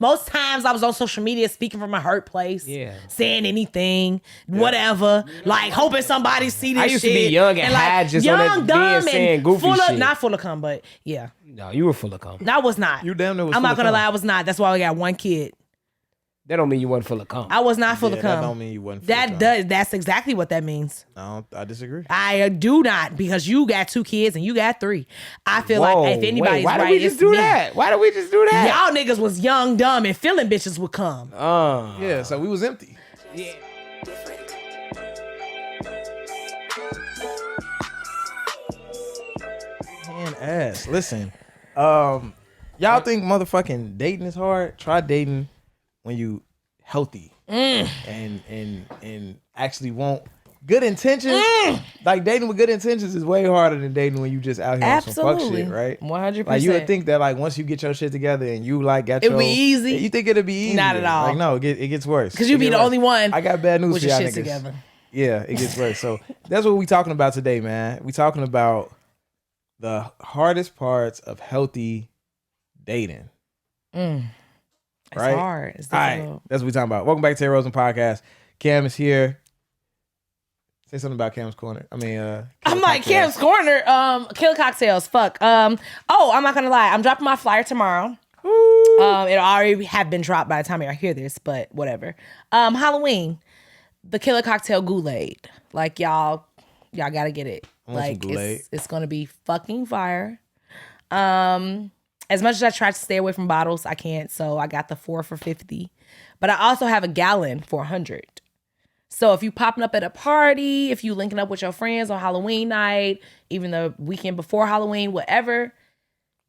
Most times I was on social media speaking from a hurt place. Yeah. Saying anything, whatever. Like hoping somebody see this shit. I used to be young and high just young, on that dumb, saying goofy full shit. of, not full of cum, but yeah. No, you were full of cum. No, I was not. You damn near was I'm full not of gonna cum. lie, I was not. That's why we got one kid. That don't mean you wasn't full of cum. I was not full of cum. That don't mean you wasn't full of cum. That's exactly what that means. I disagree. I do not, because you got 2 kids and you got 3. I feel like if anybody's why right, did we just do that? Why did we just do that? Y'all niggas was young, dumb, and feeling bitches would come. Yeah, so we was empty. Yeah. Man, ass. Listen, y'all think motherfucking dating is hard? Try dating when you healthy and actually want good intentions. Like dating with good intentions is way harder than dating when you just out here on some fuck shit, right? 100%. Like you would think that like once you get your shit together and you like got It'd be easy. You think it'd be easy? Not at all. Like no, it gets worse. Because you be the only one. I got bad news with for your y'all shit niggas. together. Yeah, it gets worse. So that's what we talking about today, man. We talking about the hardest parts of healthy dating. It's right? hard. It's All difficult. right, that's what we talking about. Welcome back to the Rosen Podcast. Cam is here. Say something about Cam's Corner. I mean, I'm like, Cam's Corner, Killer Cocktails, fuck. I'm not gonna lie. I'm dropping my flyer tomorrow. It'll already have been dropped by the time y'all hear this, but whatever. Halloween, the Killer Cocktail Goulet. Like, y'all gotta get it. Like, it's gonna be fucking fire. As much as I try to stay away from bottles, I can't. So I got the 4 for $50. But I also have a gallon for $100. So if you popping up at a party, if you linking up with your friends on Halloween night, even the weekend before Halloween, whatever,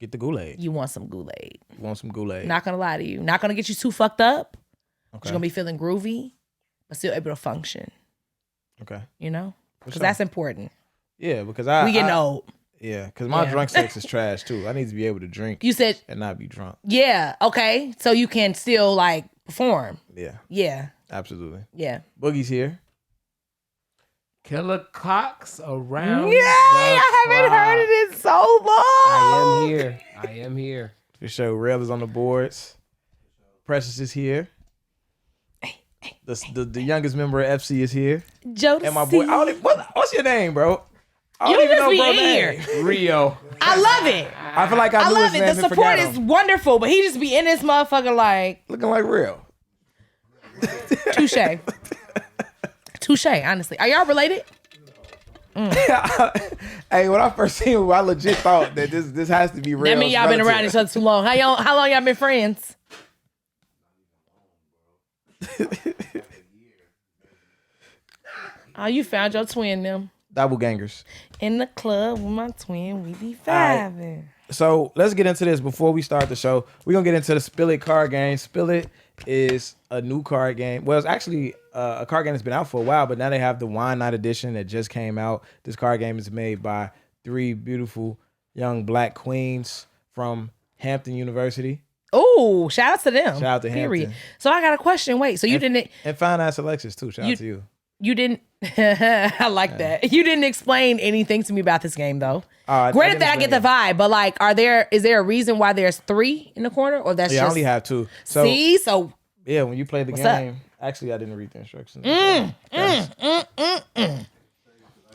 get the Goulet. you want some Goulet. You want some Goulet. Not gonna lie to you. Not gonna get you too fucked up. Okay. You're gonna be feeling groovy, but still able to function. Okay. You know? Because sure. that's important. Yeah, because we getting old. Yeah, because my drunk sex is trash too. I need to be able to drink. You said and not be drunk. Yeah. Okay. So you can still like perform. Yeah. Yeah. Absolutely. Yeah. Boogie's here. Killer Cocks around. Yay! I haven't heard it in so long. I am here. For sure. Rail is on the boards. Precious is here. The youngest member of FC is here. Jodeci. And my boy. What's your name, bro? I don't You even just know be bro in name. here. Rio. I love it. I feel like I knew love his it. name The and support forgot is him. wonderful, but he just be in this motherfucker like Looking like real. touche. Touche, honestly. Are y'all related? Hey, when I first seen him, I legit thought that this has to be real. That mean y'all been around each other too long. How long y'all been friends? Oh, you found your twin them. Double gangers. In the club with my twin, we be vibing. So let's get into this before we start the show. We're going to get into the Spill It card game. Spill It is a new card game. Well, it's actually a card game that's been out for a while, but now they have the Wine Night edition that just came out. This card game is made by 3 beautiful young black queens from Hampton University. Oh, shout out to them. Shout out to Hampton. So I got a question. Wait, so you didn't... And Fine Ass Alexis, too. Shout out to you. You didn't... I like that. You didn't explain anything to me about this game, though. Granted that I get the vibe, but like, is there a reason why there's 3 in the corner, or that's just... I only have 2. So, see? So... Yeah, when you play the game... Up? Actually, I didn't read the instructions.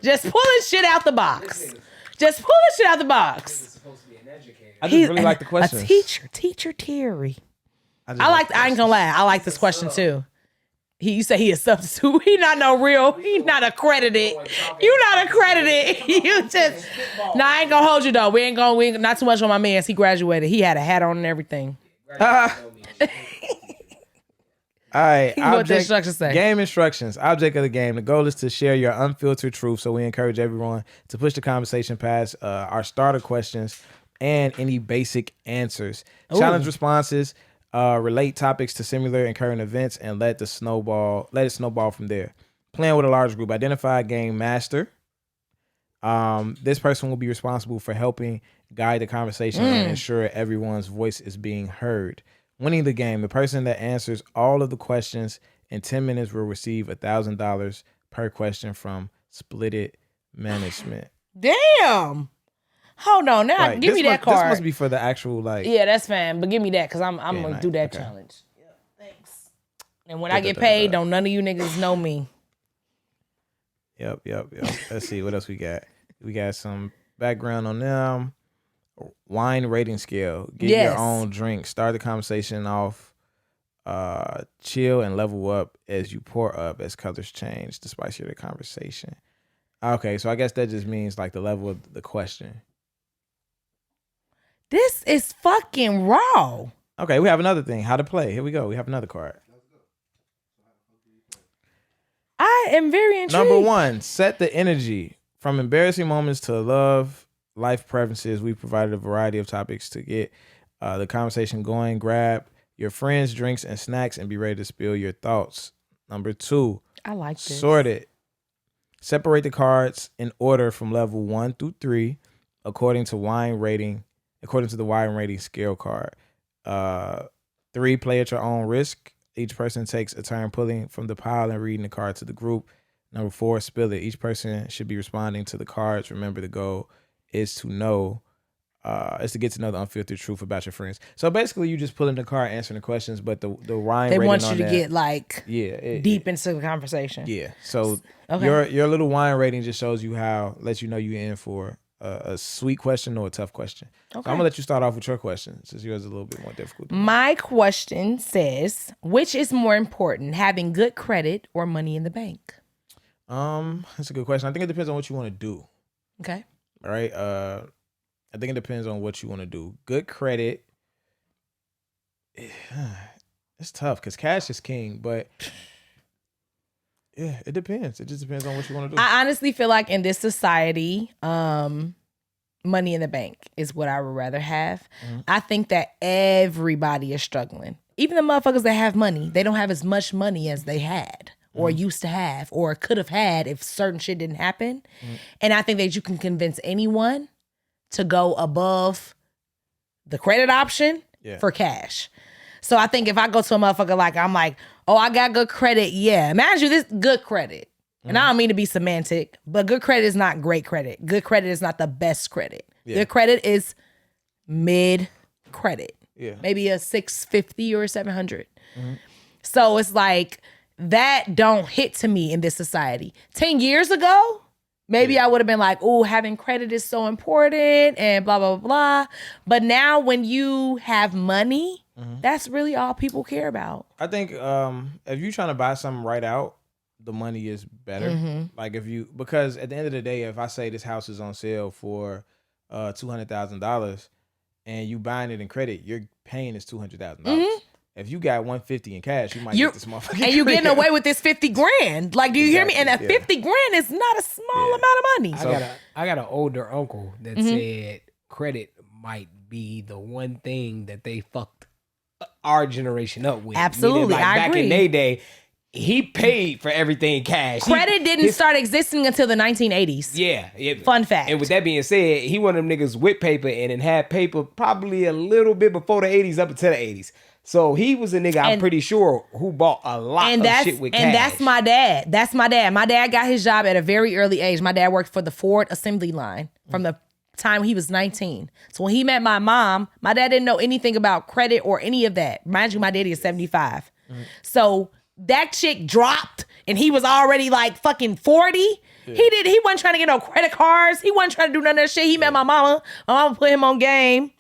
Just pulling shit out the box. Just pulling shit out the box. I just really like the questions. A teacher Terry. I ain't gonna lie. I like this question too. You say he a substitute. He not no real. He not accredited. You not accredited. You just. Nah, I ain't gonna hold you though. We ain't not too much on my man. He graduated. He had a hat on and everything. All right. What the instructions say? Game instructions. Object of the game. The goal is to share your unfiltered truth. So we encourage everyone to push the conversation past our starter questions and any basic answers. Ooh. Challenge responses. Relate topics to similar and current events, and let it snowball from there. Playing with a large group. Identify a game master. This person will be responsible for helping guide the conversation and ensure everyone's voice is being heard. Winning the game. The person that answers all of the questions in 10 minutes will receive $1,000 per question from Split It Management. Damn. Hold on, now Right. give me that card. This must be for the actual like. Yeah, that's fine. But give me that because I'm Okay, gonna nice. do that Okay. challenge. Yeah, thanks. And when I get paid, don't none of you niggas know me. Yep. Let's see what else we got. We got some background on them. Wine rating scale. Get your own drink. Start the conversation off. Chill and level up as you pour up as colors change. The spicier the conversation. Okay, so I guess that just means like the level of the question. This is fucking raw. Okay, we have another thing. How to play. Here we go. We have another card. I am very intrigued. Number 1, set the energy. From embarrassing moments to love, life preferences, we provided a variety of topics to get the conversation going. Grab your friends, drinks, and snacks and be ready to spill your thoughts. Number 2, I like this. sort it. Separate the cards in order from level 1 through 3 according to the wine rating scale card. 3, play at your own risk. Each person takes a turn pulling from the pile and reading the card to the group. Number 4, spill it. Each person should be responding to the cards. Remember, the goal is to get to know the unfiltered truth about your friends. So basically, you just pull in the card, answering the questions, but the wine they rating want you on to that, get like deep into the conversation. Yeah. So Okay. your little wine rating just shows you lets you know you're in for a sweet question or a tough question. Okay. So I'm gonna let you start off with your question since yours is a little bit more difficult. My question says, which is more important, having good credit or money in the bank? That's a good question. I think it depends on what you want to do. Okay. All right. I think it depends on what you want to do. Good credit. It's tough because cash is king, but yeah, it depends. It just depends on what you want to do. I honestly feel like in this society, money in the bank is what I would rather have. Mm-hmm. I think that everybody is struggling. Even the motherfuckers that have money, they don't have as much money as they had or used to have or could have had if certain shit didn't happen. And I think that you can convince anyone to go above the credit option for cash. So I think if I go to a motherfucker like, I'm like, oh, I got good credit. Yeah. Imagine this good credit. And I don't mean to be semantic, but good credit is not great credit. Good credit is not the best credit. Yeah. Good credit is mid credit. Yeah. Maybe a 650 or a 700. So it's like that don't hit to me in this society. 10 years ago, maybe I would have been like, oh, having credit is so important and blah, blah, blah. But now when you have money, that's really all people care about. I think if you're trying to buy something right out, the money is better. Like because at the end of the day, if I say this house is on sale for $200,000 and you buying it in credit, you're paying this $200,000. If you got $150 in cash, you might get this motherfucker. And you're getting away with this 50 grand. Like, do you hear me? And that 50 grand is not a small amount of money. So, I got an older uncle that said credit might be the one thing that they fucked our generation up with. Absolutely, Meaning, I back agree. in their day, he paid for everything cash. Credit didn't start existing until the 1980s. Yeah. Fun fact. And with that being said, he one of them niggas with paper and then had paper probably a little bit before the 80s up until the 80s. So he was a nigga, I'm pretty sure, who bought a lot of shit with cash. And that's my dad. That's my dad. My dad got his job at a very early age. My dad worked for the Ford assembly line from the time he was 19. So when he met my mom, my dad didn't know anything about credit or any of that. Mind you, my daddy is 75. So that chick dropped and he was already like fucking 40. Yeah. He wasn't trying to get no credit cards. He wasn't trying to do none of that shit. He met my mama. My mama put him on game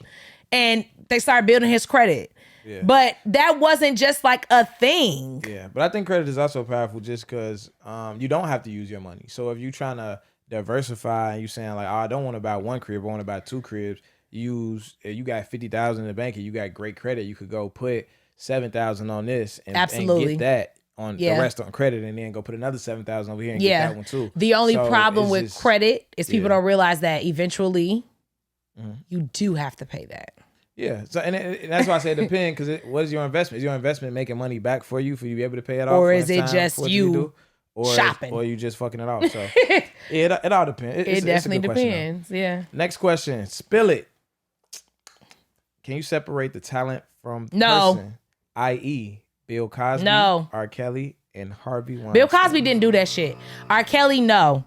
and they started building his credit. Yeah. But that wasn't just like a thing. Yeah, but I think credit is also powerful just because you don't have to use your money. So if you're trying to diversify and you're saying like, oh, I don't want to buy one crib, I want to buy two cribs. You got $50,000 in the bank and you got great credit. You could go put $7,000 on this and get that on the rest on credit, and then go put another $7,000 over here and get that one too. The only problem with credit is people don't realize that eventually you do have to pay that. Yeah, so and that's why I say it depends, because what is your investment? Is your investment making money back for you to be able to pay it off? Or is it just you shopping? Or you just fucking it off? So it all depends. It definitely depends, yeah. Next question, spill it. Can you separate the talent from the No. person? I.e. Bill Cosby, No. R. Kelly, and Harvey Weinstein. Bill Cosby didn't do that shit. R. Kelly, no.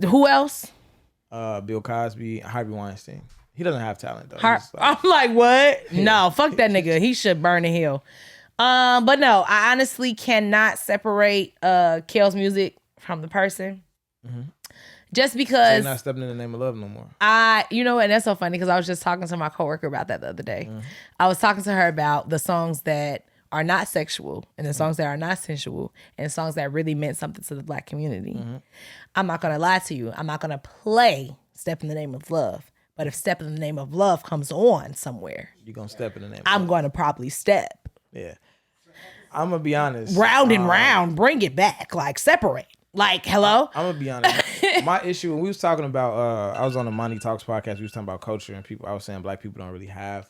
Who else? Bill Cosby, Harvey Weinstein. He doesn't have talent though. I'm like, what? No, fuck that nigga. He should burn in hell. But no, I honestly cannot separate Kale's music from the person. Mm-hmm. Just because so you're not stepping in the name of love no more. You know what, and that's so funny because I was just talking to my coworker about that the other day. Mm-hmm. I was talking to her about the songs that are not sexual and the songs that are not sensual and songs that really meant something to the Black community. Mm-hmm. I'm not gonna lie to you. I'm not gonna play Step in the Name of Love. But if Step in the Name of Love comes on somewhere, you're gonna step in the name of I'm love. gonna probably step. Yeah. I'm gonna be honest. Round and round, bring it back. Like separate. Like, hello? I'm gonna be honest. My issue when we was talking about I was on the Money Talks podcast, we was talking about culture and people. I was saying Black people don't really have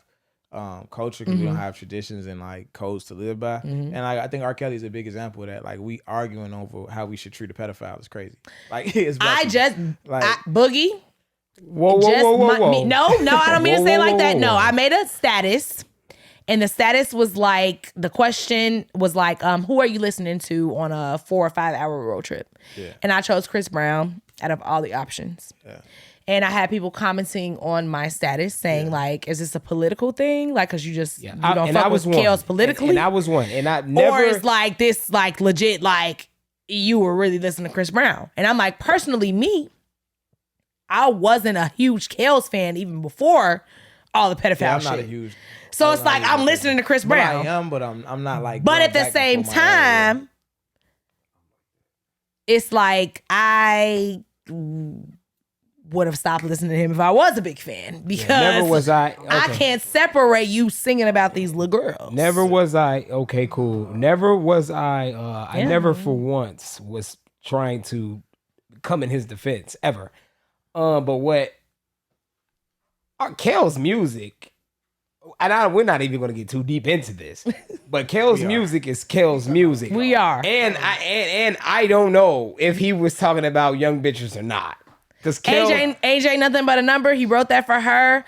culture because we don't have traditions and like codes to live by. And I think R. Kelly is a big example of that. Like we arguing over how we should treat a pedophile is crazy. Like it's Boogie. Whoa. No, I don't mean to say it like that. No, I made a status. And the status was like, the question was like, who are you listening to on a 4 or 5 hour road trip? Yeah. And I chose Chris Brown out of all the options. Yeah. And I had people commenting on my status saying like, is this a political thing? Like, cause you don't fuck with Kale's politically. And I was one. And I never. Or it's like this, like legit, like you were really listening to Chris Brown. And I'm like, personally, me, I wasn't a huge Kale's fan even before all the pedophile I'm shit. not a huge. So it's like I'm listening to Chris Brown. But I am, but I'm not like. But at the same time, it's like I would have stopped listening to him if I was a big fan because never was I. Okay. I can't separate you singing about these little girls. Never was I. Okay, cool. Never was I. I never for once was trying to come in his defense ever. But what Kale's music. And we're not even going to get too deep into this, but Kale's music is Kale's music. We are, and I don't know if he was talking about young bitches or not. Because AJ, nothing but a number. He wrote that for her,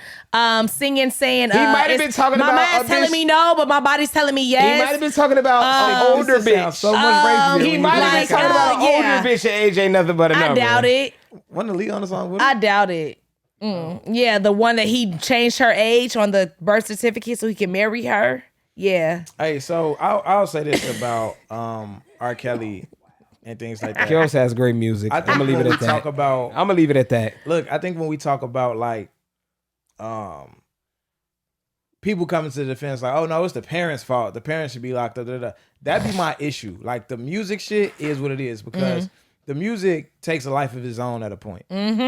singing, saying he might have been talking about. My mind's telling me no, but my body's telling me yes. He might have been talking about an older bitch. So much he might have been talking about an older bitch and AJ, nothing but a number. I doubt it. Wasn't Lee on the song with him? I doubt it. Yeah, the one that he changed her age on the birth certificate so he can marry her. Yeah. Hey, so I'll say this about R. Kelly and things like that. Kale's has great music. I'm gonna leave it at that. I'm gonna leave it at that. Look, I think when we talk about like people coming to the defense like, oh no, it's the parents' fault. The parents should be locked up. That'd be my issue. Like the music shit is what it is because the music takes a life of its own at a point.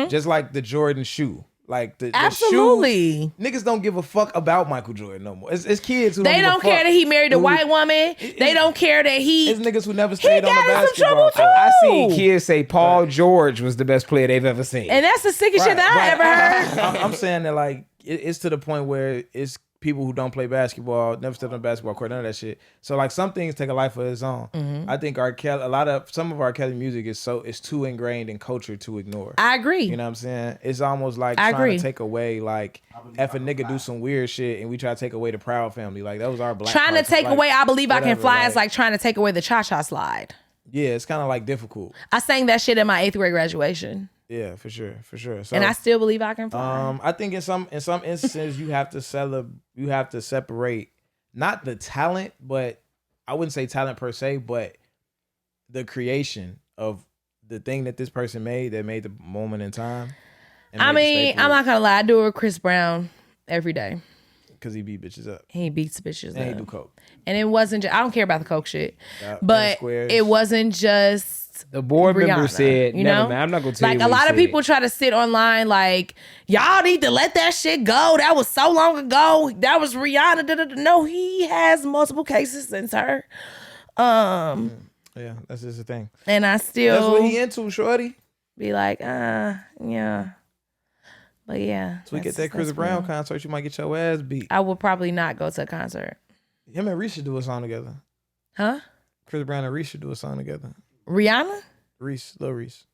Just like the Jordan shoe. Like the absolutely shoe, niggas don't give a fuck about Michael Jordan no more. It's kids who they don't care that he married a white woman. They don't care that it's niggas who never stayed on the basketball court. I seen kids say Paul George was the best player they've ever seen, and that's the sickest shit that I ever heard. I'm saying that like it's to the point where it's people who don't play basketball, never stepped on a basketball court, none of that shit. So like some things take a life of its own. I think some of R. Kelly music is too ingrained in culture to ignore. I agree. You know what I'm saying? It's almost like trying to take away like if a nigga do some weird shit and we try to take away the Proud Family. Like that was our black. Trying to take away I Believe I Can Fly like, is like trying to take away the Cha-Cha Slide. Yeah, it's kind of like difficult. I sang that shit at my 8th grade graduation. Yeah, for sure. So, and I still believe I can fly. I think in some instances you have to separate not the talent, but I wouldn't say talent per se, but the creation of the thing that this person made that made the moment in time. I mean, I'm not gonna lie, I do it with Chris Brown every day. Because he beat bitches up. He beats bitches up. And he do coke. And it wasn't just, I don't care about the coke shit, but it wasn't just the board Rihanna, member said, you know, I'm not gonna tell you. Like a lot of people try to sit online like, y'all need to let that shit go. That was so long ago. That was Rihanna. No, he has multiple cases since her. Yeah, that's just the thing. And I still that's what he into, shorty. Be like, yeah. But yeah. So we get that Chris Brown concert, you might get your ass beat. I would probably not go to a concert. Him and Reese should do a song together. Huh? Chris Brown and Reese should do a song together. Rihanna? Reese, Lil Reese.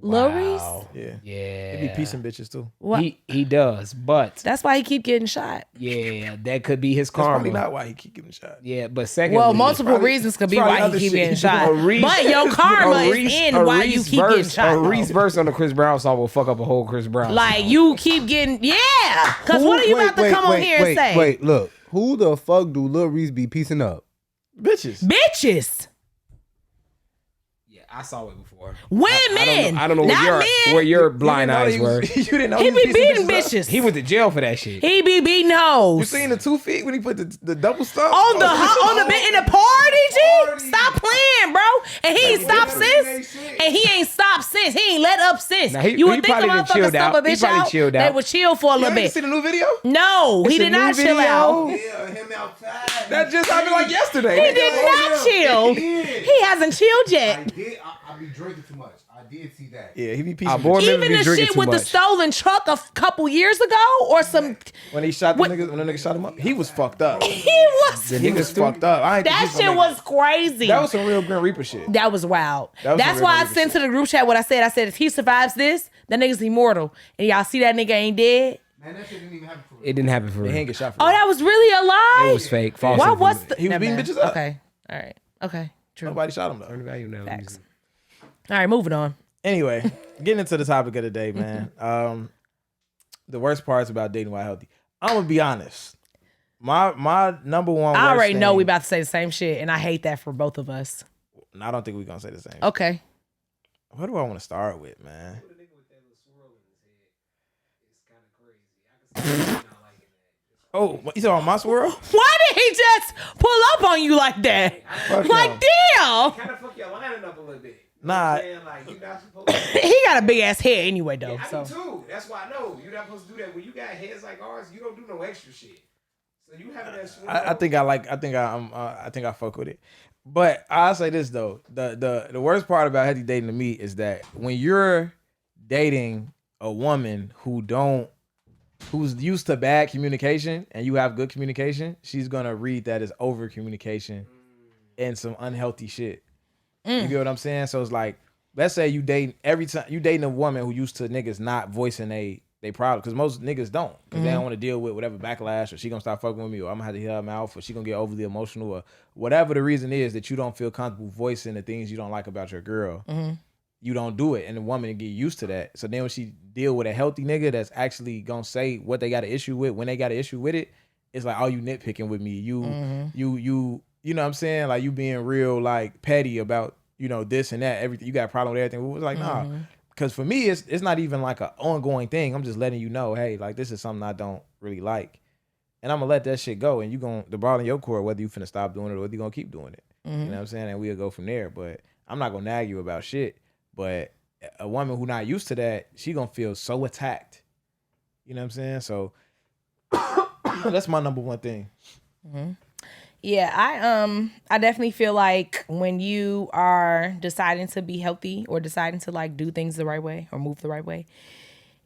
Lil Reese? Yeah. Yeah. He be piecing bitches too. What? He does, but That's why he keep getting shot. yeah, that could be his That's probably karma. not why he keep getting shot. Yeah, but secondly, Well, multiple probably- reasons could be it's probably why other he keep shit getting he shot. doing. But your karma is in why you keep getting shot. A Reese verse on the Chris Brown song will fuck up a whole Chris Brown Like song. you keep getting, yeah. Because what are you about to come on here and say? Wait, look. Who the fuck do Lil Reese be piecing up? Bitches. Bitches. Yeah, I saw it before. Women. I don't know Not men. where your blind eyes were. You didn't know He was be piecing beating bitches up? bitches. He went to jail for that shit. He be beating hoes. You seen the 2 feet when he put the double stump on the bit in the party, G? Stop playing, bro. And he ain't stopped since. And he ain't stopped since. He ain't let up since. Now, he you would think a probably done motherfucker chilled stump a out. He bitch probably out. chilled They out. would chill for a You little ain't bit. see the new video? No, he It's a did not new chill out. video. Yeah, him outside. That just happened like yesterday. He did not chill. He hasn't chilled yet. I be drinking too much. I did see that. Yeah, he be Our piecing boy bitches. never Even be the drinking shit too with the much. stolen truck a couple years ago or some. When he shot the What- niggas, when the nigga shot him up, he was fucked up. He was. He was fucked up. I ain't think That he's gonna shit make was it. crazy. That was some real Grim Reaper shit. That was wild. That was That's some why I real sent to the group chat what I said. I said, if he survives this, that nigga's immortal. And y'all see that nigga ain't dead. Man, that shit didn't even happen for real. It didn't happen for He ain't real. get shot for Oh, real. that was really a lie? It was fake. False. Why was the... He was Never beating mind. bitches up. Okay. All right. Okay. True. Nobody shot him though. Facts. All right, moving on. Anyway, getting into the topic of the day, man. The worst parts about dating while healthy. I'm gonna be honest. My number one. I already worst know thing- we about to say the same shit, and I hate that for both of us. I don't think we're gonna say the same. Okay. What do I want to start with, man? Oh, what, you talking about my swirl? Why did he just pull up on you like that? Like, him. damn. Kind of fuck your lining up a little bit. Nah. Like, you not supposed to. He got a big ass head anyway, though. I So do too. That's why I know you're not supposed to do that. When you got heads like ours, you don't do no extra shit. So you having that swirl. I think I fuck with it. But I'll say this though. The worst part about healthy dating to me is that when you're dating a woman who's used to bad communication and you have good communication, she's gonna read that as over communication and some unhealthy shit. You get what I'm saying? So it's like, let's say you dating a woman who used to niggas not voicing they problem, because most niggas don't, because they don't want to deal with whatever backlash, or she gonna start fucking with me, or I'm gonna have to hear her mouth, or she gonna get overly emotional, or whatever the reason is that you don't feel comfortable voicing the things you don't like about your girl. You don't do it, and the woman get used to that. So then when she deal with a healthy nigga that's actually gonna say what they got an issue with when they got an issue with it, it's like, oh, you nitpicking with me, you know what I'm saying, like you being real like petty about this and that, everything, you got a problem with everything. It was like, nah, because for me it's not even like an ongoing thing. I'm just letting you know, hey, like this is something I don't really like, and I'm gonna let that shit go, and the ball in your court, whether you finna stop doing it or whether you gonna keep doing it. You know what I'm saying? And we'll go from there. But I'm not gonna nag you about shit. But a woman who not used to that, she gonna feel so attacked. You know what I'm saying? So that's my number one thing. yeah, I definitely feel like when you are deciding to be healthy or deciding to like do things the right way or move the right way,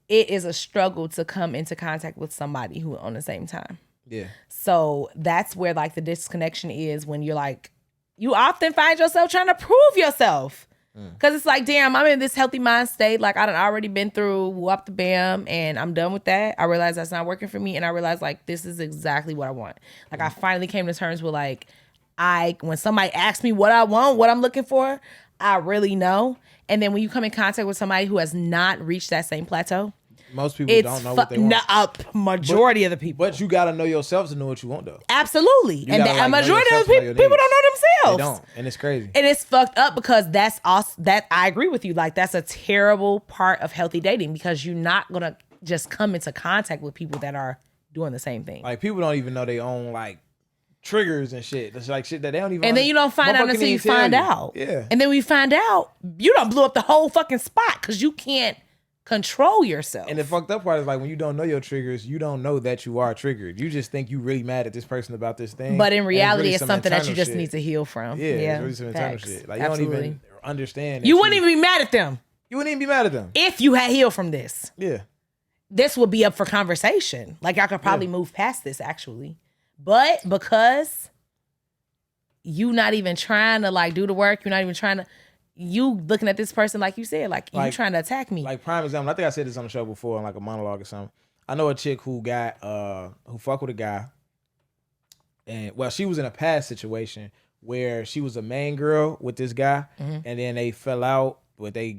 it is a struggle to come into contact with somebody who on the same time. Yeah. So that's where like the disconnection is, when you're like, you often find yourself trying to prove yourself. Cause it's like, damn, I'm in this healthy mind state. Like I done already been through whoop the bam and I'm done with that. I realize that's not working for me. And I realize like, this is exactly what I want. Like I finally came to terms with like, when somebody asks me what I want, what I'm looking for, I really know. And then when you come in contact with somebody who has not reached that same plateau, Most people it's don't know what they want. majority of the people. But you gotta know yourself to know what you want though. Absolutely. And gotta, the like, know majority yourself of to know people, your people needs. don't know They themselves. don't, and it's crazy. And it's fucked up because that's also, that I agree with you. Like that's a terrible part of healthy dating, because you're not gonna just come into contact with people that are doing the same thing. Like people don't even know they own like triggers and shit. That's like shit that they don't even. And then you don't find out motherfucker until you can't tell find you. out. Yeah. And then we find out, you done blew up the whole fucking spot because you can't control yourself. And the fucked up part is like when you don't know your triggers, you don't know that you are triggered. You just think you really mad at this person about this thing. But in and reality, really it's some something that internal you just shit. need to heal from. Yeah, it's really some internal facts. shit. Like you Absolutely. don't even understand. That You wouldn't even be mad at them You wouldn't even be mad at them. if you had healed from this. Yeah. This would be up for conversation. Like y'all could probably move past this actually. But because you not even trying to like do the work, you're not even trying to, you looking at this person like you said, like you trying to attack me. Like prime example, I think I said this on the show before in like a monologue or something. I know a chick who fucked with a guy, and well, she was in a past situation where she was a main girl with this guy, and then they fell out, but they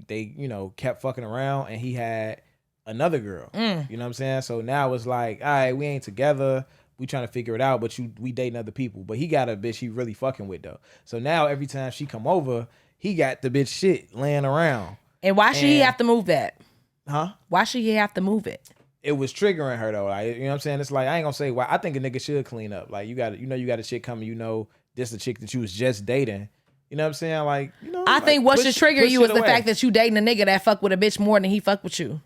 kept fucking around, and he had another girl. You know what I'm saying? So now it's like, all right, we ain't together. We trying to figure it out, but we dating other people. But he got a bitch he really fucking with though. So now every time she come over, he got the bitch shit laying around. And why should he have to move that? Huh? Why should he have to move it? It was triggering her though. Like, you know what I'm saying? It's like, I ain't gonna say why. I think a nigga should clean up. Like, you got a chick coming, this the chick that you was just dating. You know what I'm saying? Like, I think what should trigger you is the away. fact that you dating a nigga that fuck with a bitch more than he fuck with you.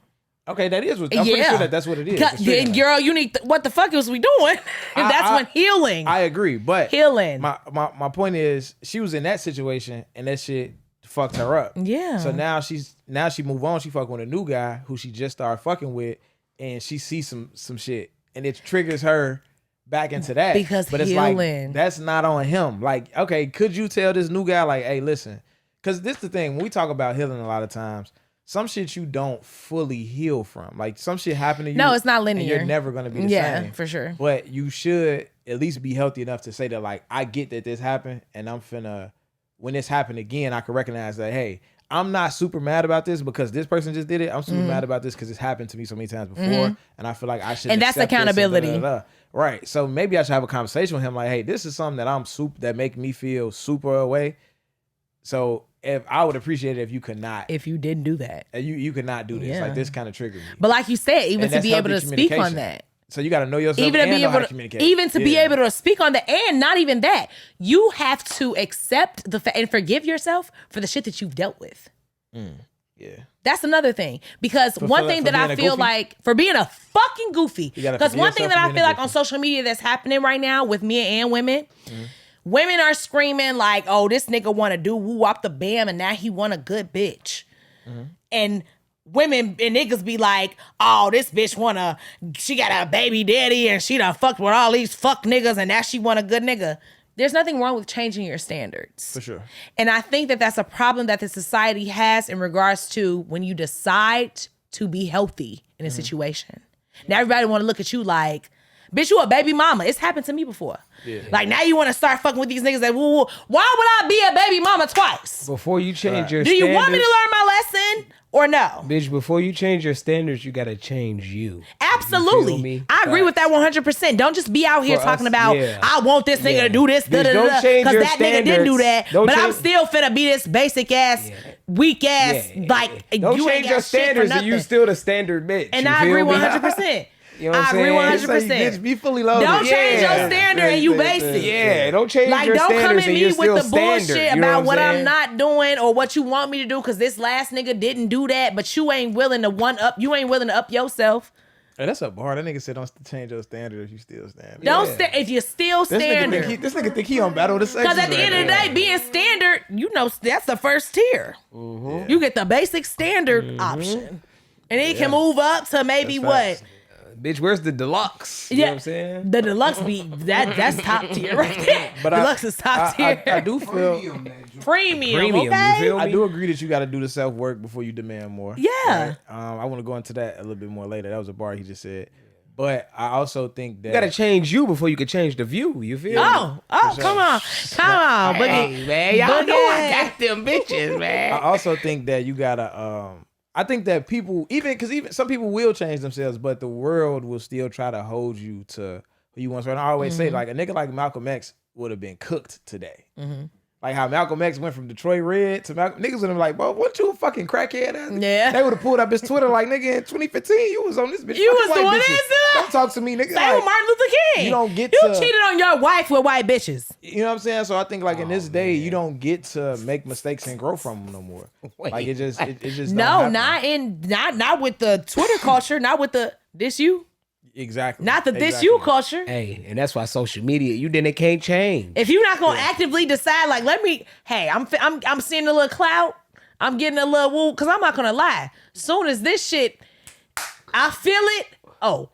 Okay, that is what I'm pretty sure that's what it is. Then, girl, you need what the fuck is we doing? That's when healing. I agree, but healing. My point is, she was in that situation and that shit fucked her up. Yeah. So now she move on. She fucking with a new guy who she just started fucking with, and she sees some shit, and it triggers her back into that. But it's healing. like, that's not on him. Like, okay, could you tell this new guy, like, hey, listen, because this the thing, when we talk about healing a lot of times, some shit you don't fully heal from. Like, some shit happen to you. No, it's not linear. And you're never going to be the same. Yeah, for sure. But you should at least be healthy enough to say that, like, I get that this happened, and I'm finna, when this happened again, I can recognize that, hey, I'm not super mad about this because this person just did it. I'm super mad about this because it's happened to me so many times before, and I feel like I should. And that's accountability. Right. So maybe I should have a conversation with him, like, hey, this is something that make me feel super away. So if I would appreciate it if you could not, if you didn't do that, you could not do this. Yeah. Like, this kind of triggered me. But like you said, even And to that's be able to healthy speak on communication. that. So you got to know yourself Even to and be know how able to communicate. even to be able to speak on that, and not even that, you have to accept the fact and forgive yourself for the shit that you've dealt with. Yeah. That's another thing. Because one thing that I feel like, for being a fucking goofy, because one thing that I feel like on social media that's happening right now with men and women, women are screaming like, oh, this nigga want to do woo wop the bam, and now he want a good bitch. And women and niggas be like, oh, this bitch she got a baby daddy and she done fucked with all these fuck niggas and now she want a good nigga. There's nothing wrong with changing your standards. For sure. And I think that that's a problem that the society has in regards to when you decide to be healthy in a situation. Now everybody want to look at you like, bitch, you a baby mama. It's happened to me before. Yeah. Like, now you want to start fucking with these niggas that, why would I be a baby mama twice? Before you change your Do standards. you want me to learn my lesson or no? Bitch, before you change your standards, you got to change you. Absolutely. You feel me? I agree with that 100%. Don't just be out here For talking us, about, yeah. I want this nigga to do this, Bitch, don't change because your that nigga didn't do that. standards. Don't But I'm change- still finna be this basic ass, weak ass, like, Don't you ain't change got your shit for standards and you nothing. still the standard bitch. And you I feel agree me? 100%. You know what I'm I agree saying? 100%. Bitch, be fully loaded. Don't change your standard and you basic. Yeah, don't change Like, your don't come standards at and me you're with still the standard. bullshit You know about what I'm saying? not doing or what you want me to do because this last nigga didn't do that, but you ain't willing to you ain't willing to up yourself. Hey, that's a bar. That nigga said don't change your standard if you still standard. Don't if you're still standard. This nigga think he on battle of the sexes. Because at the end of the day, being standard, that's the first tier. You get the basic standard option. And then you can move up to maybe what? Bitch, where's the deluxe? You know what I'm saying? The deluxe that's top tier right there. But deluxe is top tier. I do feel Premium, you okay? feel me? I do agree that you got to do the self work before you demand more. Yeah. I want to go into that a little bit more later. That was a bar he just said. But I also think that You gotta change you before you can change the view. You feel me? Oh, come on. Hey, man, y'all know I got them bitches, man. I also think that you gotta. I think that people, even some people will change themselves, but the world will still try to hold you to who you once were. And I always say, like, a nigga like Malcolm X would have been cooked today. Like how Malcolm X went from Detroit Red to Malcolm. Niggas would have been like, "Well, weren't you a fucking crackhead?" Yeah. They would have pulled up his Twitter like, "Nigga, in 2015, you was on this bitch. You fucking was the white one bitches. that Don't talk to me, nigga." Same Like, with Martin Luther King. you don't get You to- cheated on your wife with white bitches. You know what I'm saying? So I think like in this day, you don't get to make mistakes and grow from them no more. Like it just No, don't happen. not with the Twitter culture, not with the this you. Exactly. Not the this you culture. Hey, and that's why social media, it can't change. If you're not gonna actively decide, like, I'm seeing a little clout, I'm getting a little woo, because I'm not gonna lie. Soon as this shit, I feel it. Oh,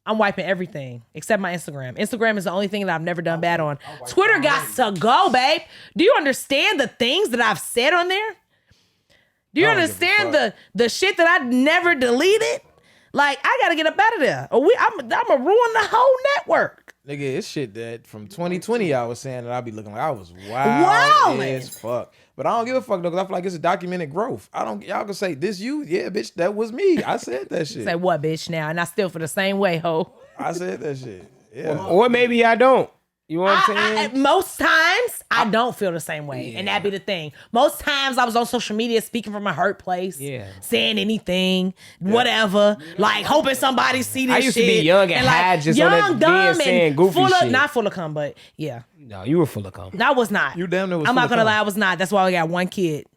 I'm wiping everything except my Instagram. Instagram is the only thing that I've never done bad on. Twitter got to go, babe. Do you understand the things that I've said on there? Do you understand the shit that I never deleted? Like, I gotta get up out of there. Or I'm gonna ruin the whole network. Nigga, it's shit that from 2020 I was saying that I'd be looking like I was wild as fuck. But I don't give a fuck though, because I feel like it's a documented growth. Y'all can say, this you? Yeah, bitch, that was me. I said that shit. Say what, bitch, now? And I still feel the same way, ho. I said that shit. Yeah. Or maybe I don't. You know what I'm saying? Most times, I don't feel the same way. Yeah. And that be the thing. Most times, I was on social media speaking from a hurt place. Yeah. Saying anything, whatever. Like, hoping somebody see this shit. I used to be young and high just on that saying goofy shit. Not full of cum, but yeah. No, you were full of cum. No, I was not. You damn near was I'm full not of going to cum. lie, I was not. That's why we got one kid.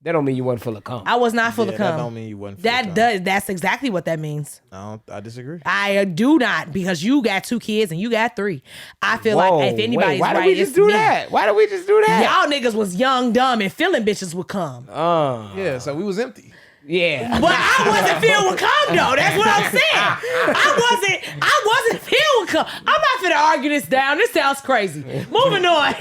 That don't mean you wasn't full of cum. I was not full of cum. That don't mean you wasn't full of cum. That's exactly what that means. I disagree. I do not, because you got 2 kids and you got 3. I feel like if anybody's why right, did we just it's do me. that? Why did we just do that? Y'all niggas was young, dumb, and feeling bitches would come. Yeah, so we was empty. Yeah. But I wasn't filled with cum though. That's what I'm saying. I wasn't filled with cum. I'm not finna argue this down. This sounds crazy. Moving on.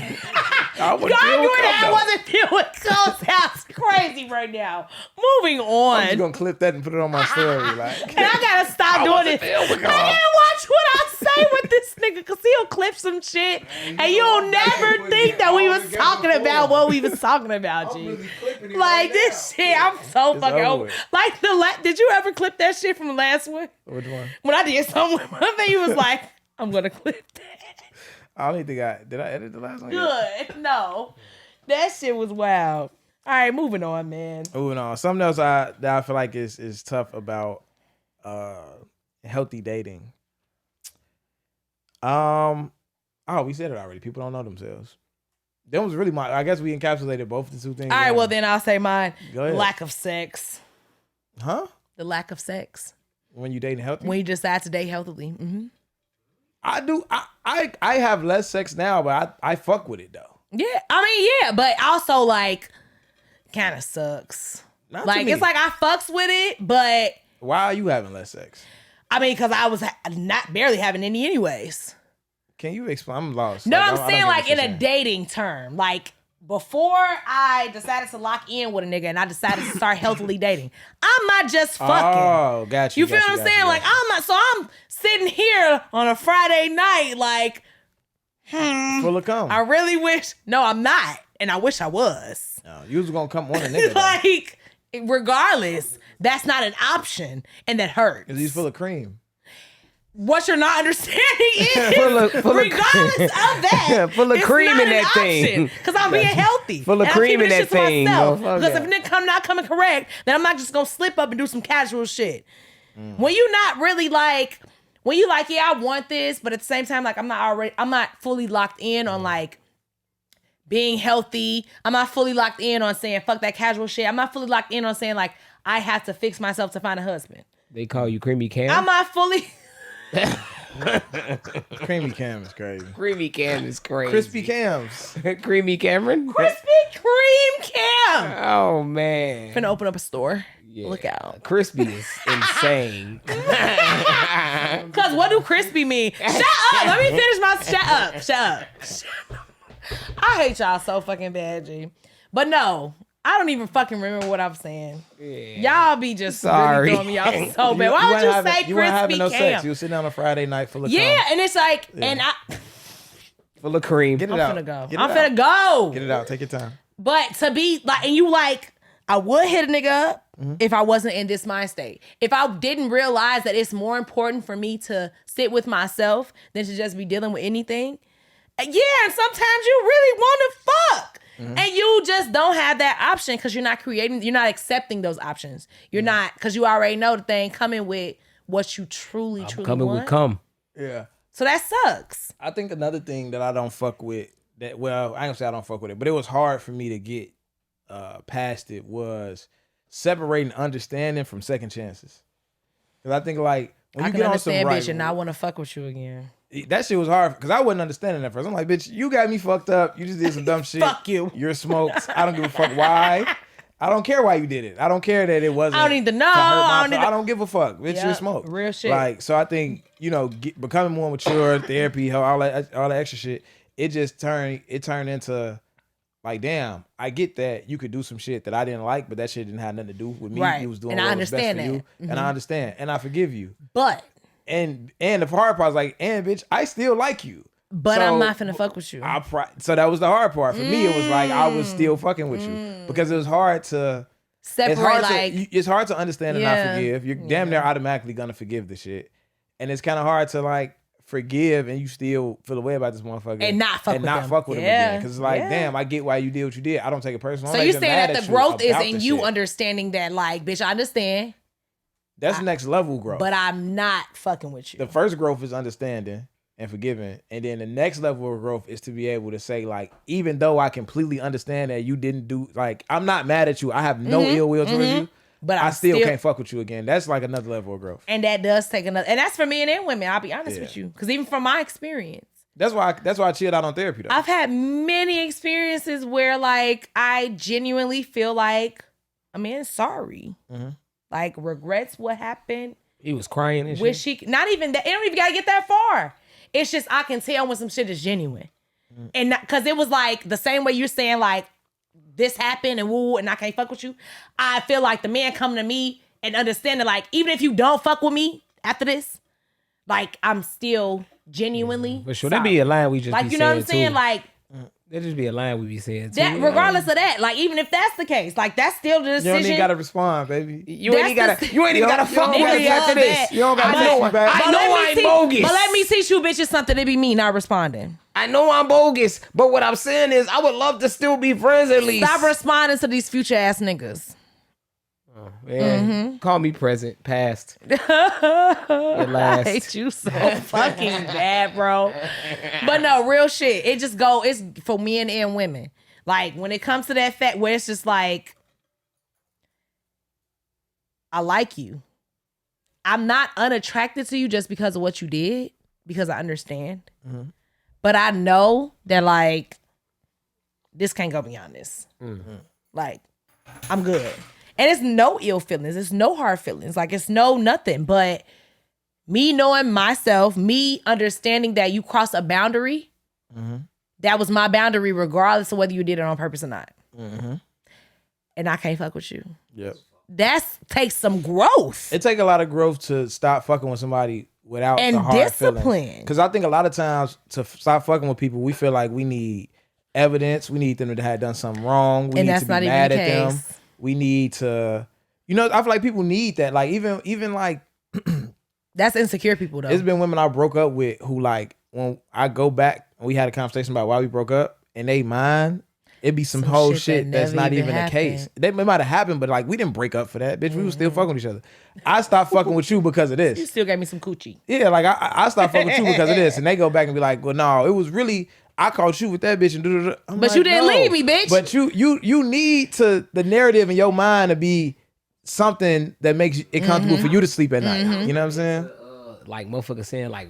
Arguing that I wasn't filled with cum sounds crazy right now. Moving on. I'm just gonna clip that and put it on my story. Like, and I gotta stop doing this. I can't watch what I say with this nigga, because he'll clip some shit and you'll never think that we was talking about what we was talking about, G. Like this shit, I'm so fucking over. Like did you ever clip that shit from the last one? Which one? When I did something, I think you was like, I'm gonna clip that. I don't think did I edit the last one? Good. No. That shit was wild. All right, moving on, man. Moving on. Something else that I feel like is tough about healthy dating. We said it already. People don't know themselves. That was really I guess we encapsulated both the two things. All right, well then I'll say mine. Go ahead. Lack of sex. Huh? The lack of sex. When you dating healthy? When you decide to date healthily. Mm-hmm. I do. I have less sex now, but I fuck with it though. Yeah, I mean, yeah, but also like kind of sucks. Not like it's like I fucks with it, but why are you having less sex? I mean, because I was not barely having any anyways. Can you explain? I'm lost. No, like, I'm saying like in a dating term, like before I decided to lock in with a nigga and I decided to start healthily dating, I'm not just fucking. Oh, got you. You feel what I'm saying? Like I'm not. So I'm sitting here on a Friday night, like, full of cum. I really wish. No, I'm not, and I wish I was. No, you was gonna come on a nigga. Like, regardless, that's not an option, and that hurts. Cause he's full of cream. What you're not understanding is, full regardless of that, full of cream in that thing. Because I'm being healthy. Full of cream in that thing. Because if a nigga not coming correct, then I'm not just gonna slip up and do some casual shit. When you not really like, when you like, yeah, I want this, but at the same time, like I'm not fully locked in on like being healthy. I'm not fully locked in on saying fuck that casual shit. I'm not fully locked in on saying like I have to fix myself to find a husband. They call you Creamy Cam? I'm not fully. Creamy Cam is crazy. Creamy Cam is crazy. Crispy Cams. Creamy Cameron? Crispy Cream Cam. Oh, man. Finna open up a store. Yeah. Look out. Crispy is insane. Because what do crispy mean? Shut up. Let me finish my... Shut up. I hate y'all so fucking bad, G. But no, I don't even fucking remember what I'm saying. Yeah. Y'all be just really throwing me off so bad. Why would you say crispy You weren't having no Cam? sex. You were sitting on a Friday night full of cum. And it's like... And Full of cream. Get it I'm out. finna go. Get it I'm out. finna go. Get it out. Take your time. But to be like... And you like... I would hit a nigga up if I wasn't in this mind state. If I didn't realize that it's more important for me to sit with myself than to just be dealing with anything. Yeah, and sometimes you really want to fuck. And you just don't have that option because you're not accepting those options. You're not, because you already know the thing coming with what you truly Coming want. with cum. Yeah. So that sucks. I think another thing that I don't fuck with, I ain't gonna say I don't fuck with it, but it was hard for me to get past it, was separating understanding from second chances. Because I think like when I you can get on understand, some right, bitch, and not want to fuck with you again. that shit was hard because I wasn't understanding at first. I'm like, bitch, you got me fucked up. You just did some dumb shit. Fuck you. You're smoked. I don't give a fuck why. I don't care why you did it. I don't care that it wasn't. I don't need to know. hurt I my don't need I don't give a fuck. Bitch, you Yep, smoke. real shit. Like, so I think, becoming more mature, therapy, all that extra shit, it turned into like, damn, I get that you could do some shit that I didn't like, but that shit didn't have nothing to do with me. Right. You was doing And I what was best for understand you. that. And I understand. And I forgive you. But And the hard part is like, and bitch, I still like you. I'm So, not finna fuck with you. So that was the hard part. For me, it was like I was still fucking with you. Because it was hard to Separate it's hard to understand and Yeah. not forgive. You're damn near automatically gonna forgive the shit. And it's kinda hard to like forgive and you still feel a way about this motherfucker And not fuck with them. fuck with him Yeah. again. Cause it's like, Yeah. damn, I get why you did what you did. I don't take it personal. So I'm you not saying even mad that at the you growth is about in the you shit. understanding that, like, bitch, I understand, That's next level growth. but I'm not fucking with you. The first growth is understanding and forgiving. And then the next level of growth is to be able to say, like, even though I completely understand that you didn't do, like, I'm not mad at you. I have no ill will towards you. But I I'm still can't fuck with you again. That's like another level of growth. And that does take another, and that's for men and women. I'll be honest Yeah. with you, because even from my experience, That's why I chilled out on therapy though. I've had many experiences where, like, I genuinely feel like a man's sorry, like regrets what happened. He was crying and shit. Wish he not even that. It don't even gotta get that far. It's just I can tell when some shit is genuine, and because it was like the same way you're saying, like, this happened and woo, and I can't fuck with you. I feel like the man coming to me and understanding, like, even if you don't fuck with me after this, like, I'm still genuinely But sure, sorry. that be a line we just Like, be you know what I'm saying, saying? too. Like, That just be a line we be saying too. that, regardless of that, like, even if that's the case, like, that's still the You don't decision. even gotta respond, baby. You ain't even That's gotta. the- You ain't even gotta fuck with Niggas me after love this. that. You don't gotta But- text me back. I but know let me I'm teach- bogus. But let me teach you bitches something. It be me not responding. I know I'm bogus, but what I'm saying is, I would love to still be friends at least. Stop responding to these future ass niggas. Man, call me present, past, at I last. hate you so fucking bad, bro. But no, real shit. It just it's for men and women. Like, when it comes to that fact where it's just like, I like you. I'm not unattracted to you just because of what you did, because I understand. But I know that, like, this can't go beyond this. Like, I'm good. And it's no ill feelings. It's no hard feelings. Like, it's no nothing. But me knowing myself, me understanding that you crossed a boundary, that was my boundary regardless of whether you did it on purpose or not. And I can't fuck with you. Yep. That takes some growth. It take a lot of growth to stop fucking with somebody without And the hard discipline. Because I think a lot of times to stop fucking with people, we feel like we need evidence. We need them to have done something wrong. We And need that's to be not even mad the at them. case. We need to, I feel like people need that. Like even like That's insecure people, though. it's been women I broke up with who, like, when I go back and we had a conversation about why we broke up, and they mind, it be some whole shit shit that that's never not even even the case. happened. It might have happened, but like we didn't break up for that, bitch. We was still fucking with each other. I stopped fucking with you because of You this. still gave me some coochie. Yeah, like I stopped fucking with you because of this, and they go back and be like, well, no, it was really I caught you with that bitch and do. But you didn't leave me, bitch. But you need the narrative in your mind to be something that makes it comfortable for you to sleep at night. You know what I'm saying? Like motherfucker saying like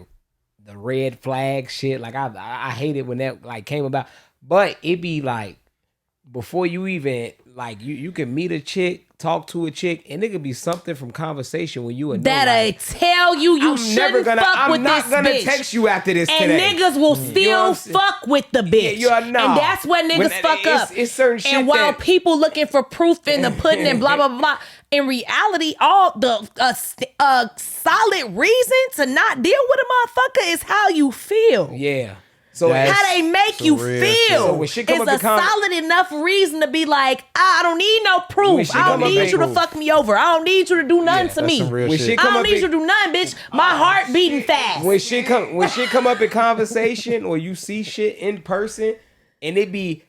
the red flag shit. Like I hate it when that like came about. But it be like before you even like you can meet a chick, talk to a chick, and it could be something from conversation when you That I tell you shouldn't fuck with this bitch. I'm not gonna text you after this And today. niggas will You know still what I'm saying? fuck with the bitch. Yeah, you know. And that's when niggas fuck up. It's certain shit and while that- people looking for proof in the pudding and blah, blah, blah, in reality, all the solid reason to not deal with a motherfucker is how you feel. Yeah. So That's How they make you real feel shit. So when shit come is up a in con- solid enough reason to be like, I don't need no When proof. shit I don't come up need in you to proof. fuck me over. I don't need you to do nothing to That's me. some real When shit. shit I come don't up need in- you to do nothing, bitch. My heart beating fast. when shit come up in conversation or you see shit in person and it be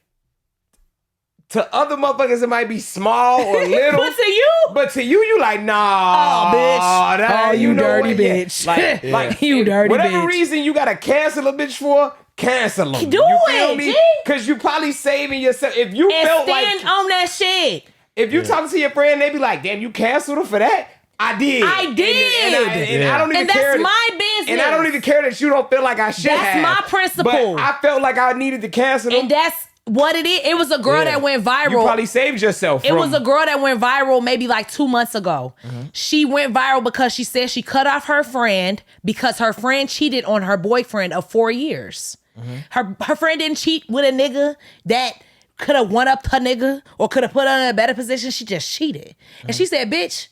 to other motherfuckers it might be small or little. But to you, But to you like, nah, Oh, bitch. that- Oh, you know dirty what? Yeah. bitch. Like, Yeah. like You dirty whatever bitch. reason you gotta cancel a bitch for, cancel them. Do you feel it, me? G. Cause you probably saving yourself. If you and felt stand like, on that shit. if you talking to your friend, they be like, damn, you canceled her for that. I did. I did. And I don't even And care. that's that- my business. And I don't even care that you don't feel like I should That's have. my principle. But I felt like I needed to cancel them. And that's What it was a girl that went viral. You probably saved yourself. It was a girl that went viral maybe like 2 months ago. She went viral because she said she cut off her friend because her friend cheated on her boyfriend of 4 years. Her friend didn't cheat with a nigga that could have won up her nigga or could have put her in a better position. She just cheated. And she said, bitch,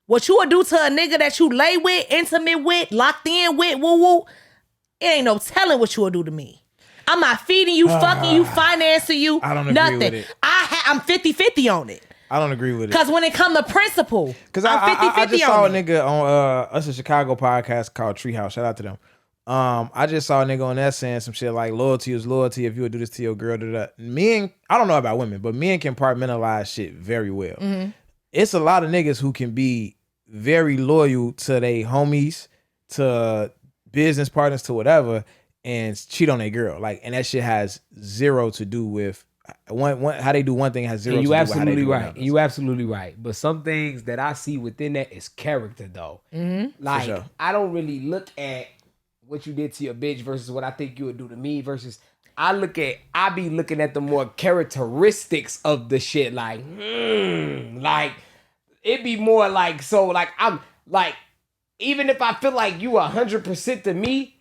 what you would do to a nigga that you lay with, intimate with, locked in with, woo-woo, it ain't no telling what you would do to me. I'm not feeding you, fucking you, financing you, I don't agree nothing. with it. I'm 50-50 on it. I don't agree with it. Because when it come to principle, Because I'm 50-50 I just saw a on it. nigga on Us in Chicago podcast called Treehouse. Shout out to them. I just saw a nigga on that saying some shit like loyalty is loyalty. If you would do this to your girl, men, I don't know about women, but men can compartmentalize shit very well. It's a lot of niggas who can be very loyal to their homies, to business partners, to whatever, and cheat on their girl. Like, and that shit has zero to do with one how they do one thing has zero And to you do with how they absolutely do right. another. You absolutely right. But some things that I see within that is character, though. Like, sure. I don't really look at what you did to your bitch versus what I think you would do to me versus I be looking at the more characteristics of the shit. Like, like it be more like, so like I'm like, even if I feel like you 100% to me,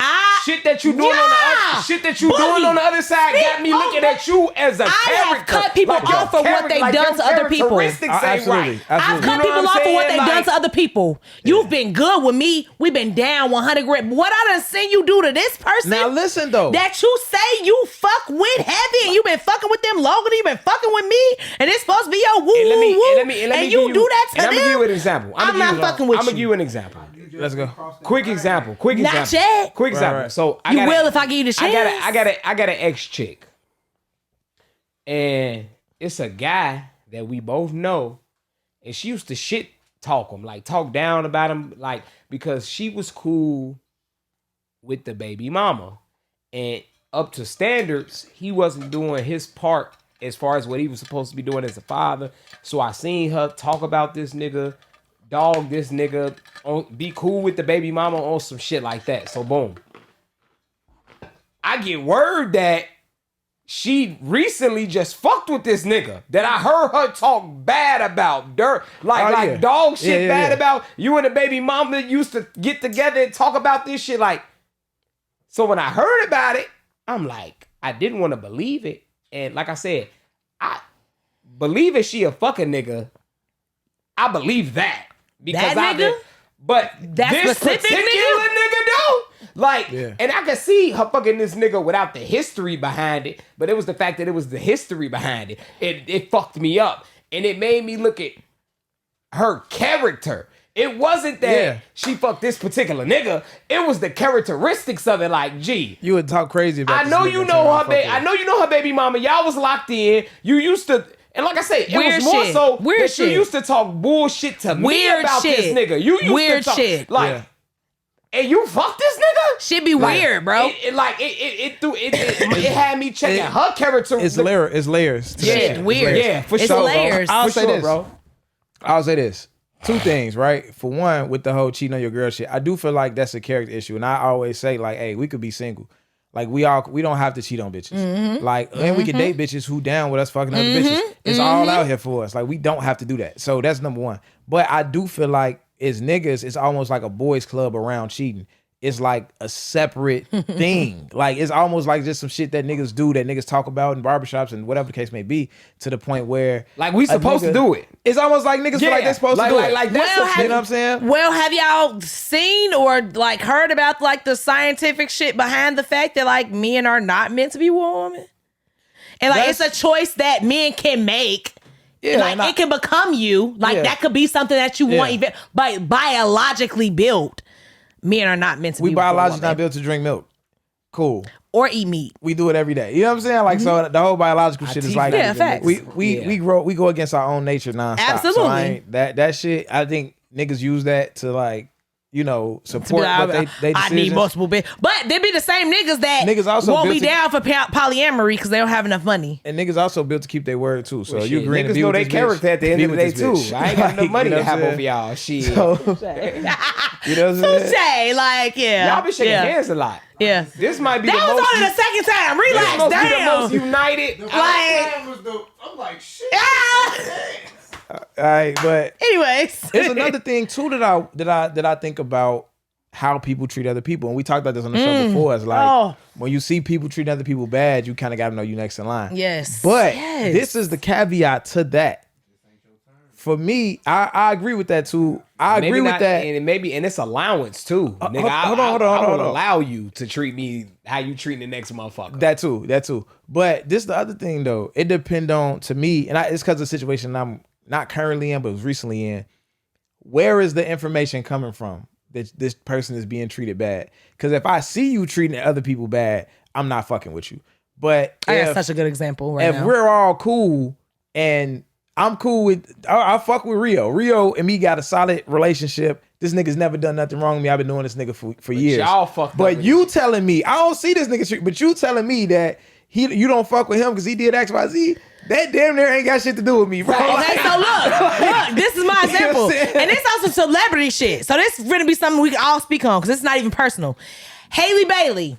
shit that you doing on the other, shit that you doing on the other side got me looking at you as a character. I have cut people Like, your off for what they like, done your to other people. characteristics ain't Absolutely. right. I've cut You know people what off I'm for what they saying? done Like- to other people. You've been good with me. We've been down 100 grand. What I done seen you do to this person Now listen though. that you say you fuck with heavy and you been fucking with them longer than you been fucking with me and it's supposed to be your woo And let me, woo and woo let me, and let me and you give do that to and I'm them. gonna give you an example. I'm not fucking with I'm gonna you. give you an example. Let's go. Quick example. Quick Not example. yet. Quick example. right. So I You got will if I give you the chance. I got an ex chick, and it's a guy that we both know, and she used to shit talk him, like talk down about him, like because she was cool with the baby mama, and up to standards, he wasn't doing his part as far as what he was supposed to be doing as a father. So I seen her talk about this nigga, dog this nigga, be cool with the baby mama on some shit like that. So boom. I get word that she recently just fucked with this nigga that I heard her talk bad about. Dirt, like dog shit bad about. You and the baby mama used to get together and talk about this shit. Like, so when I heard about it, I'm like, I didn't want to believe it. And like I said, I believe if she a fucking nigga, I believe that. Because That nigga? But That this specific particular nigga? nigga though, like, and I could see her fucking this nigga without the history behind it, but it was the fact that it was the history behind it. It fucked me up, and it made me look at her character. It wasn't that she fucked this particular nigga. It was the characteristics of it. Like, gee, You would talk crazy about I this know nigga you until know I her fuck baby. with I know you know her baby mama. Y'all was locked in. You used to. And like I say, it Weird was more shit. so Weird that shit. you used to talk bullshit to me Weird about shit. this nigga. You used Weird to talk shit. like, Yeah. and you fucked this nigga? Shit be Like, weird, bro. It had me checking her character. It's layers. To that shit. Shit weird. Yeah, for It's sure, layers. bro. I'll For say sure, this. bro. I'll say this. Two things, right? For one, with the whole cheating on your girl shit, I do feel like that's a character issue. And I always say, like, hey, we could be single. Like, we don't have to cheat on bitches. Mm-hmm. Like, and we can date bitches who down with us fucking other bitches. It's all out here for us. Like, we don't have to do that. So that's number one. But I do feel like as niggas, it's almost like a boys club around cheating. It's like a separate thing. Like, it's almost like just some shit that niggas do, that niggas talk about in barbershops and whatever the case may be, to the point where Like, we a supposed to nigga- do it. It's almost like niggas feel like they're supposed to do it. Like that's Well, some You shit. know what I'm saying? Well, have y'all seen or like heard about like the scientific shit behind the fact that like men are not meant to be with a woman? And like it's a choice that men can make. Yeah, like and I- it can become you. Like Yeah. that could be something that you want Yeah. but biologically built. Men are not meant to We be with a biologically woman not built to drink milk. Cool. or eat meat. We do it every day. You know what I'm saying? Like, so the whole biological shit is teeth like, not Yeah, even facts. mixed. we go against our own nature nonstop. So Absolutely. I ain't, that shit, I think niggas use that to like support what they I need decisions. multiple bitches. But they be the same niggas that Niggas also won't be built to- down for polyamory because they don't have enough money. And niggas also built to keep their word too. So Well, you shit, agree to niggas be know with their this character bitch, at the end be of the with day this too. bitch. I ain't got enough money You know to have what I'm over y'all. Shit. So, you know what I'm saying? Say, like, yeah. Y'all been shaking yeah. hands a lot. Yeah. This might be That the was most. only the second time. Relax, This must be the damn. most united. I'm like, shit. Ah! All right, but Anyways. it's another thing too that I think about how people treat other people, and we talked about this on the show before. It's like when you see people treating other people bad, you kind of got to know you next in line. Yes. But Yes. this is the caveat to that. For me, I agree with that too. I agree with that. And it's allowance too. Nigga, hold on. I will allow you to treat me how you treating the next motherfucker. That too. But this the other thing though. It depend on, to me, and it's because of the situation I'm not currently in, but was recently in. Where is the information coming from that this person is being treated bad? Because if I see you treating other people bad, I'm not fucking with you. But I got such a good example right if now. we're all cool and I'm cool with, I fuck with Rio. Rio and me got a solid relationship. This nigga's never done nothing wrong to me. I've been knowing this nigga for years. Y'all fucked up But with you telling me, I don't see this nigga, but you telling me that you don't fuck with him because he did X, Y, Z. That damn near ain't got shit to do with me, bro. Okay, so look, this is my You know what I'm example. saying? And it's also celebrity shit. So this is gonna be something we can all speak on because it's not even personal. Haley Bailey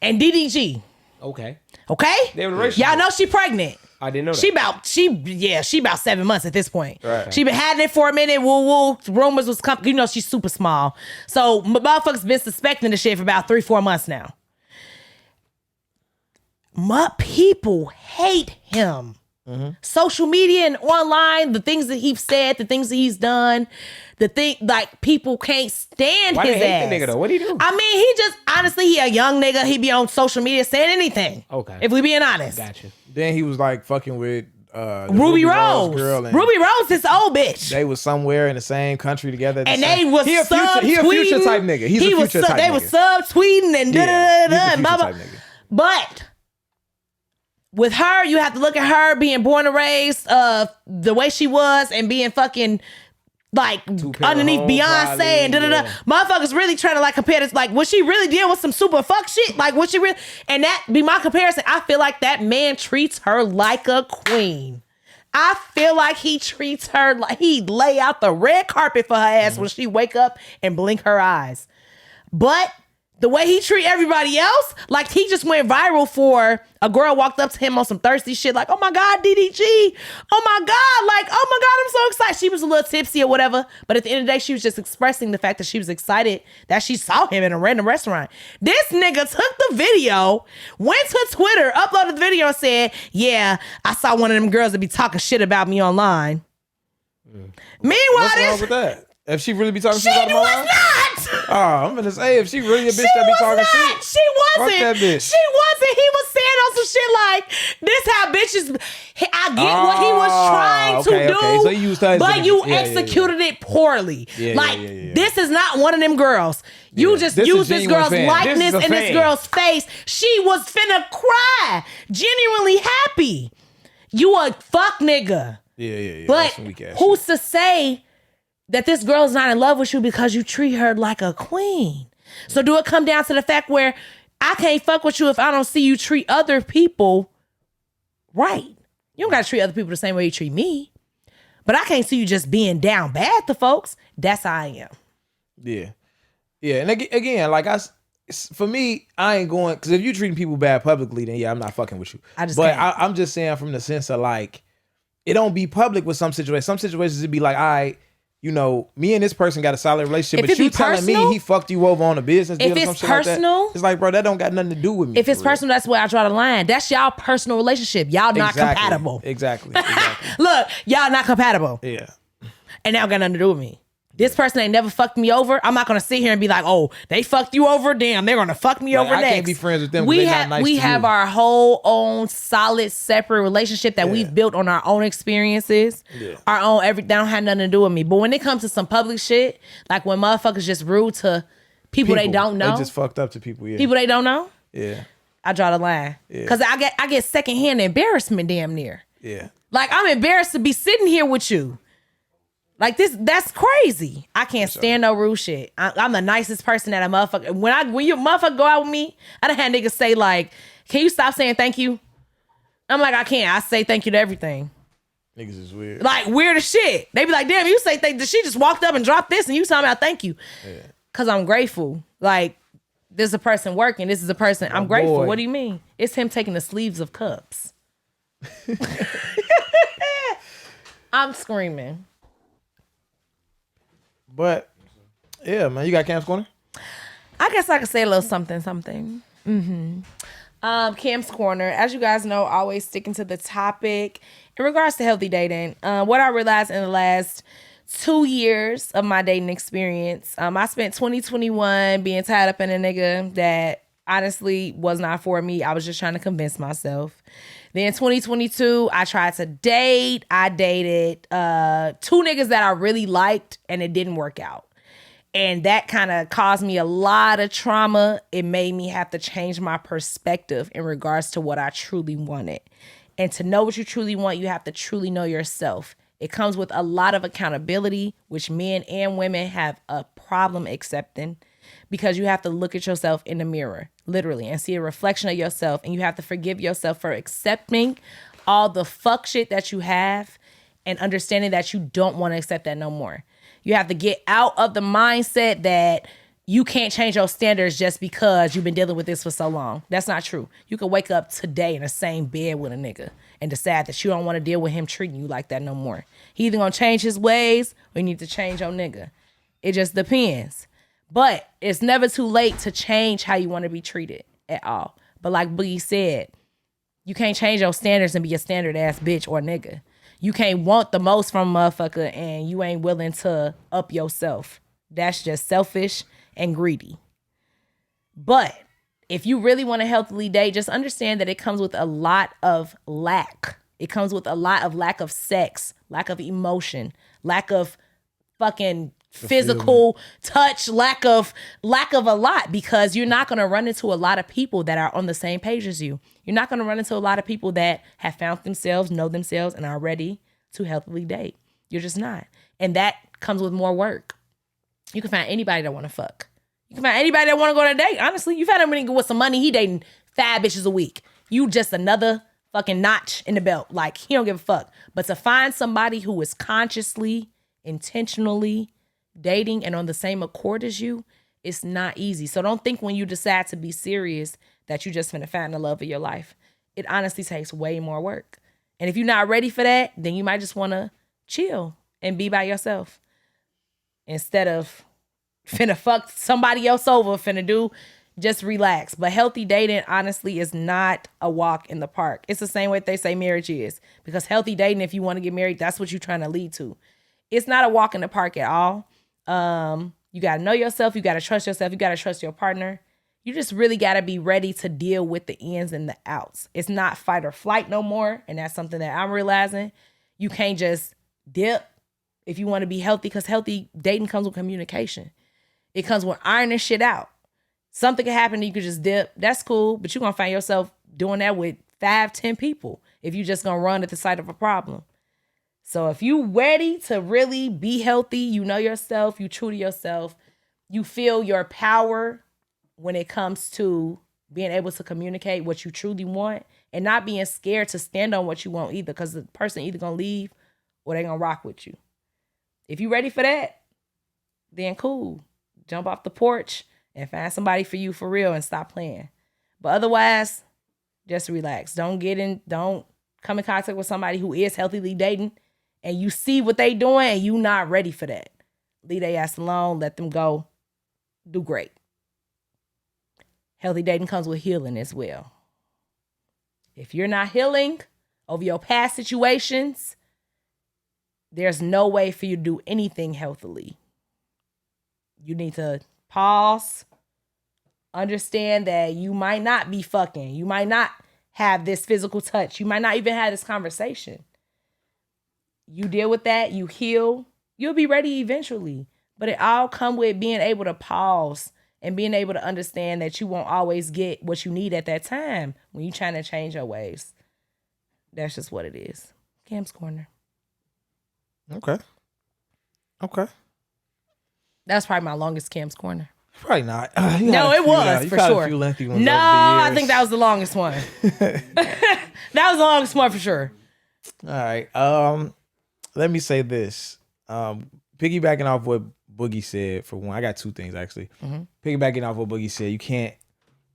and DDG. Okay. Okay? They in a relationship. Y'all know she pregnant. I didn't know that. She about 7 months at this point. Right. She been having it for a minute. Woo. Rumors was coming. You know she's super small. So motherfuckers been suspecting the shit for about 3-4 months now. My people hate him. Social media and online, the things that he's said, the things that he's done, people can't stand Why his they hate ass. the nigga though? What'd he do? I mean, he just, honestly, he a young nigga. He be on social media saying anything. Okay. If we being honest. Gotcha. Then he was like fucking with the Ruby Rose. girl. And Ruby Rose, this old bitch. they was somewhere in the same country together. And they was he a future type nigga. He's a future type nigga. They was subtweeting and Yeah, da-da-da-da he's a and blah, future blah. type nigga. But with her, you have to look at her being born and raised the way she was and being fucking like underneath home, Beyonce probably, and da-da-da. yeah. Motherfuckers really trying to like compare this, like what she really did was some super fuck shit. Like what she really, and that be my comparison. I feel like that man treats her like a queen. I feel like he treats her like he lay out the red carpet for her ass when she wake up and blink her eyes. But the way he treat everybody else, like he just went viral for a girl walked up to him on some thirsty shit, like, oh my God, DDG. Oh my God, like, oh my God, I'm so excited. She was a little tipsy or whatever. But at the end of the day, she was just expressing the fact that she was excited that she saw him in a random restaurant. This nigga took the video, went to Twitter, uploaded the video and said, yeah, I saw one of them girls that be talking shit about me online. Meanwhile, What's wrong with that? If she really be talking she shit about was my life? not. Oh, I'm gonna say if she really a bitch She that be was talking not. shit. She wasn't. Fuck that bitch. She wasn't. He was saying on some shit like, this how bitches, I get what he was trying to do, okay. So you used her as but a- you yeah, executed it poorly. Yeah, like, yeah. this is not one of them girls. You just This is used this genuine girl's fan. likeness This is a in this fan. girl's face. She was finna cry. Genuinely happy. You a fuck nigga. Yeah. But That's some weak ass who's to say that this girl is not in love with you because you treat her like a queen? So do it come down to the fact where I can't fuck with you if I don't see you treat other people right? You don't gotta treat other people the same way you treat me. But I can't see you just being down bad to folks. That's how I am. Yeah. And again, like for me, I ain't going, because if you treating people bad publicly, then yeah, I'm not fucking with you. I just but can't. I'm just saying from the sense of like, it don't be public with some situations. Some situations it'd be like, all right, you know, me and this person got a solid relationship, If but it be you telling personal- me he fucked you over on a business deal If or some it's shit like personal- that. It's like, bro, that don't got nothing to do with me. If it's for real. personal, that's where I draw the line. That's y'all personal relationship. Y'all not compatible. Exactly. Look, y'all not compatible. Yeah. And that got nothing to do with me. This person ain't never fucked me over. I'm not gonna sit here and be like, oh, they fucked you over. Damn, they're gonna fuck me Like, over I next. can't be friends with them 'cause We they not have nice we to have you. our whole own solid separate relationship that we've built on our own experiences. Our own they don't have nothing to do with me. But when it comes to some public shit, like when motherfuckers just rude to people they don't know, They just fucked up to people, yeah. people they don't know, Yeah. I draw the line. Cause I get secondhand embarrassment damn near. Yeah. Like I'm embarrassed to be sitting here with you. Like that's crazy. I can't stand no rude shit. I'm the nicest person that a motherfucker. When you motherfucker go out with me, I done had niggas say like, "Can you stop saying thank you?" I'm like, I can't. I say thank you to everything. Niggas is weird. Like weird as shit. They be like, "Damn, you say thank." She just walked up and dropped this, and you talking about thank you? Cause I'm grateful. Like this is a person working. This is a person. I'm grateful. boy. What do you mean? It's him taking the sleeves of cups. I'm screaming. But yeah, man, you got Cam's Corner? I guess I could say a little something. Cam's Corner, as you guys know, always sticking to the topic in regards to healthy dating. What I realized in the last 2 years of my dating experience, I spent 2021 being tied up in a nigga that honestly was not for me. I was just trying to convince myself. Then 2022, I tried to date. I dated 2 niggas that I really liked, and it didn't work out. And that kind of caused me a lot of trauma. It made me have to change my perspective in regards to what I truly wanted. And to know what you truly want, you have to truly know yourself. It comes with a lot of accountability, which men and women have a problem accepting, because you have to look at yourself in the mirror, literally, and see a reflection of yourself. And you have to forgive yourself for accepting all the fuck shit that you have and understanding that you don't want to accept that no more. You have to get out of the mindset that you can't change your standards just because you've been dealing with this for so long. That's not true. You could wake up today in the same bed with a nigga and decide that you don't want to deal with him treating you like that no more. He either gonna change his ways or you need to change your nigga. It just depends. But it's never too late to change how you want to be treated at all. But like Boogie said, you can't change your standards and be a standard ass bitch or nigga. You can't want the most from a motherfucker and you ain't willing to up yourself. That's just selfish and greedy. But if you really want to healthily date, just understand that it comes with a lot of lack. It comes with a lot of lack of sex, lack of emotion, lack of fucking physical touch, lack of a lot, because you're not going to run into a lot of people that are on the same page as you. You're not going to run into a lot of people that have found themselves, know themselves, and are ready to healthily date. You're just not. And that comes with more work. You can find anybody that want to fuck. You can find anybody that want to go on a date. Honestly, you find a nigga with some money, he dating 5 bitches a week. You just another fucking notch in the belt. Like, he don't give a fuck. But to find somebody who is consciously, intentionally dating and on the same accord as you, it's not easy. So don't think when you decide to be serious that you just finna find the love of your life. It honestly takes way more work. And if you're not ready for that, then you might just want to chill and be by yourself instead of finna fuck somebody else over, finna do, just relax. But healthy dating, honestly, is not a walk in the park. It's the same way they say marriage is. Because healthy dating, if you want to get married, that's what you're trying to lead to. It's not a walk in the park at all. You got to know yourself. You got to trust yourself. You got to trust your partner. You just really got to be ready to deal with the ins and the outs. It's not fight or flight no more. And that's something that I'm realizing. You can't just dip if you want to be healthy, because healthy dating comes with communication. It comes with ironing shit out. Something can happen and you could just dip. That's cool. But you're going to find yourself doing that with 5-10 people if you're just going to run at the sight of a problem. So if you ready to really be healthy, you know yourself, you true to yourself, you feel your power when it comes to being able to communicate what you truly want and not being scared to stand on what you want either, because the person either going to leave or they're going to rock with you. If you ready for that, then cool. Jump off the porch and find somebody for you for real and stop playing. But otherwise, just relax. Don't come in contact with somebody who is healthily dating and you see what they doing and you not ready for that. Leave their ass alone. Let them go. Do great. Healthy dating comes with healing as well. If you're not healing over your past situations, there's no way for you to do anything healthily. You need to pause. Understand that you might not be fucking. You might not have this physical touch. You might not even have this conversation. You deal with that, you heal, you'll be ready eventually. But it all come with being able to pause and being able to understand that you won't always get what you need at that time when you're trying to change your ways. That's just what it is. Cam's Corner. Okay. Okay. That's probably my longest Cam's Corner. Probably not. No, it was for sure. A few lengthy ones No, over the I years. think that was the longest one. That was the longest one for sure. All right. Let me say this. Piggybacking off what Boogie said, for one, I got two things actually. Piggybacking off what Boogie said, you can't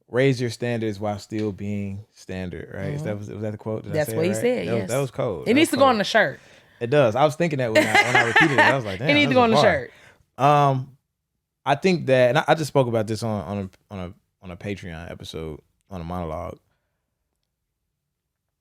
raise your standards while still being standard, right? Was that the quote? Did I That's say what it he right? said. That Yes, was, that was cold. It needs to go on the shirt. It does. I was thinking that when I repeated it. I was like, damn. It needs to that's go a on the bar. shirt. I think that, and I just spoke about this on a Patreon episode on a monologue.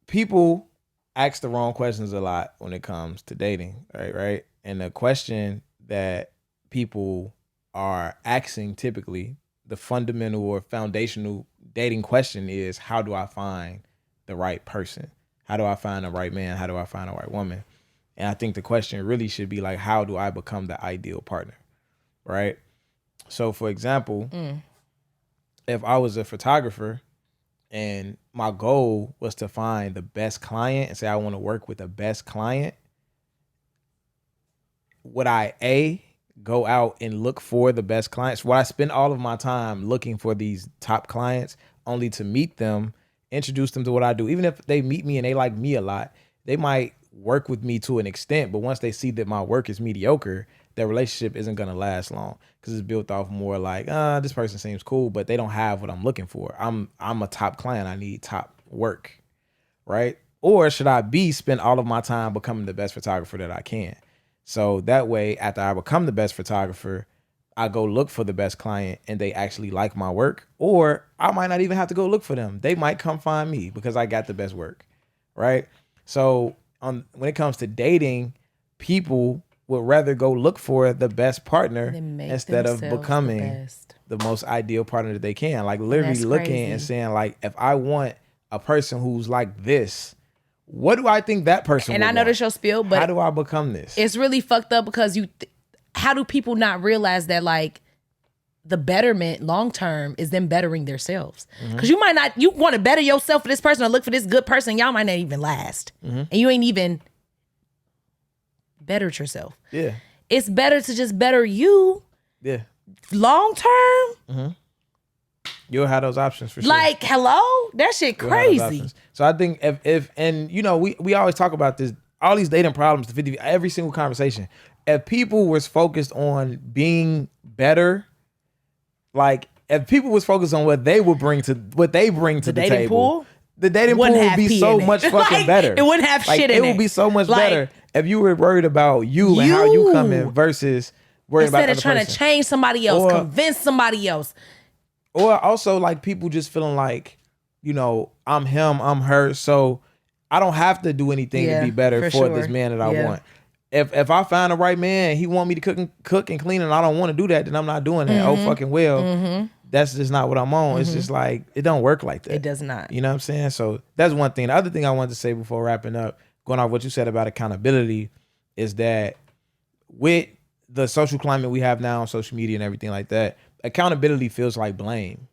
People ask the wrong questions a lot when it comes to dating, right? And the question that people are asking typically, the fundamental or foundational dating question is, how do I find the right person? How do I find the right man? How do I find the right woman? And I think the question really should be like, how do I become the ideal partner, right? So, for example, if I was a photographer and my goal was to find the best client and say I want to work with the best client, would I go out and look for the best clients? Would I spend all of my time looking for these top clients only to meet them, introduce them to what I do? Even if they meet me and they like me a lot, they might work with me to an extent, but once they see that my work is mediocre, their relationship isn't going to last long because it's built off more like, this person seems cool, but they don't have what I'm looking for. I'm a top client. I need top work, right? Or should I spend all of my time becoming the best photographer that I can? So that way, after I become the best photographer, I go look for the best client and they actually like my work. Or I might not even have to go look for them. They might come find me because I got the best work, right? So when it comes to dating, people would rather go look for the best partner instead of becoming the most ideal partner that they can. Like literally looking and saying like, if I want a person who's like this, what do I think that person And would I know want? that's your spiel, but how do I become this? It's really fucked up because how do people not realize that like the betterment long term is them bettering themselves? Because you want to better yourself for this person or look for this good person, y'all might not even last. And you ain't even bettered yourself. Yeah. It's better to just better you Yeah. long term. You'll have those options for sure. Like, hello? That shit You'll have those crazy. options. So I think if and you know, we always talk about this, all these dating problems, every single conversation. If people was focused on being better, like if people was focused on what they bring to the dating table, pool? the dating pool Wouldn't would have be pee so in it. much fucking Like, better. it wouldn't have shit in it. it. It would be so much Like, better if you were worried about you and how you come in versus worried about Instead the of other trying person. to change somebody else, Or- convince somebody else. Or also like people just feeling like, you know, I'm him, I'm her, so I don't have to do anything to be better for sure. this man that I Yeah. want. If I find the right man, he want me to cook and clean, and I don't want to do that, then I'm not doing that. Oh fucking well, that's just not what I'm on. It's just like it don't work like that. It does not. You know what I'm saying? So that's one thing. The other thing I wanted to say before wrapping up, going off what you said about accountability, is that with the social climate we have now on social media and everything like that, accountability feels like blame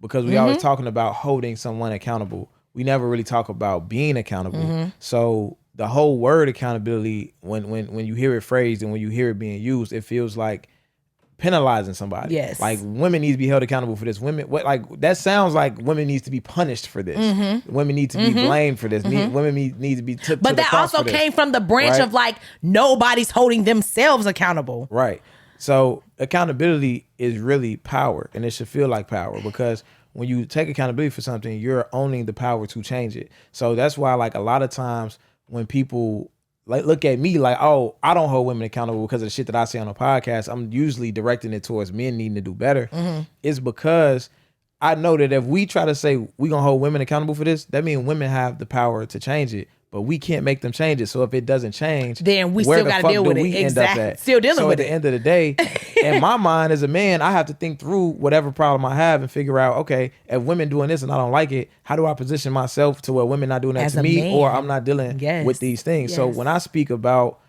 because we always talking about holding someone accountable. We never really talk about being accountable. So the whole word accountability, when you hear it phrased and when you hear it being used, it feels like penalizing somebody. Yes. Like women need to be held accountable for this. Like that sounds like women needs to be punished for this. Women need to be blamed for this. Women need to be took But to the that cross also for this. came from the branch Right? of like nobody's holding themselves accountable. Right. So accountability is really power, and it should feel like power because when you take accountability for something, you're owning the power to change it. So that's why like a lot of times when people like look at me like, oh, I don't hold women accountable because of the shit that I say on the podcast, I'm usually directing it towards men needing to do better. It's because I know that if we try to say we gonna hold women accountable for this, that means women have the power to change it, but we can't make them change it. So if it doesn't change, Then we where still the gotta fuck deal do with it. we end Exactly. up at? Still dealing so with at it. the end of the day, in my mind as a man, I have to think through whatever problem I have and figure out, okay, if women doing this and I don't like it, how do I position myself to where women not doing that As to a me, man. or I'm not dealing Yes. with these things. So Yes. when I speak about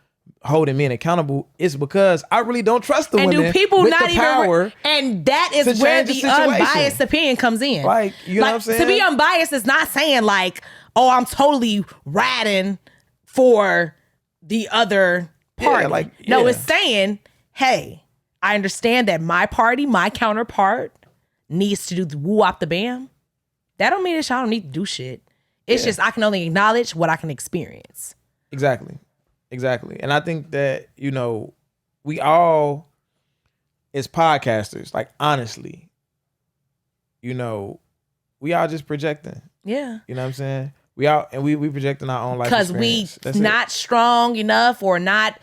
holding men accountable, it's because I really don't trust the And women do people with not the even power. and that to is where change the the situation. unbiased opinion comes in. Like, you know what I'm saying? To be unbiased is not saying like, oh, I'm totally ratting for the other party. like, No, yeah. it's saying, hey, I understand that my party, my counterpart, needs to do the woo wop the bam. That don't mean that y'all don't need to do shit. It's just I can only acknowledge what I can experience. Exactly. And I think that, you know, we all, as podcasters, like, honestly, you know, we all just projecting. Yeah. You know what I'm saying? We all, and we projecting our own life Because we experience. That's not it. strong enough or not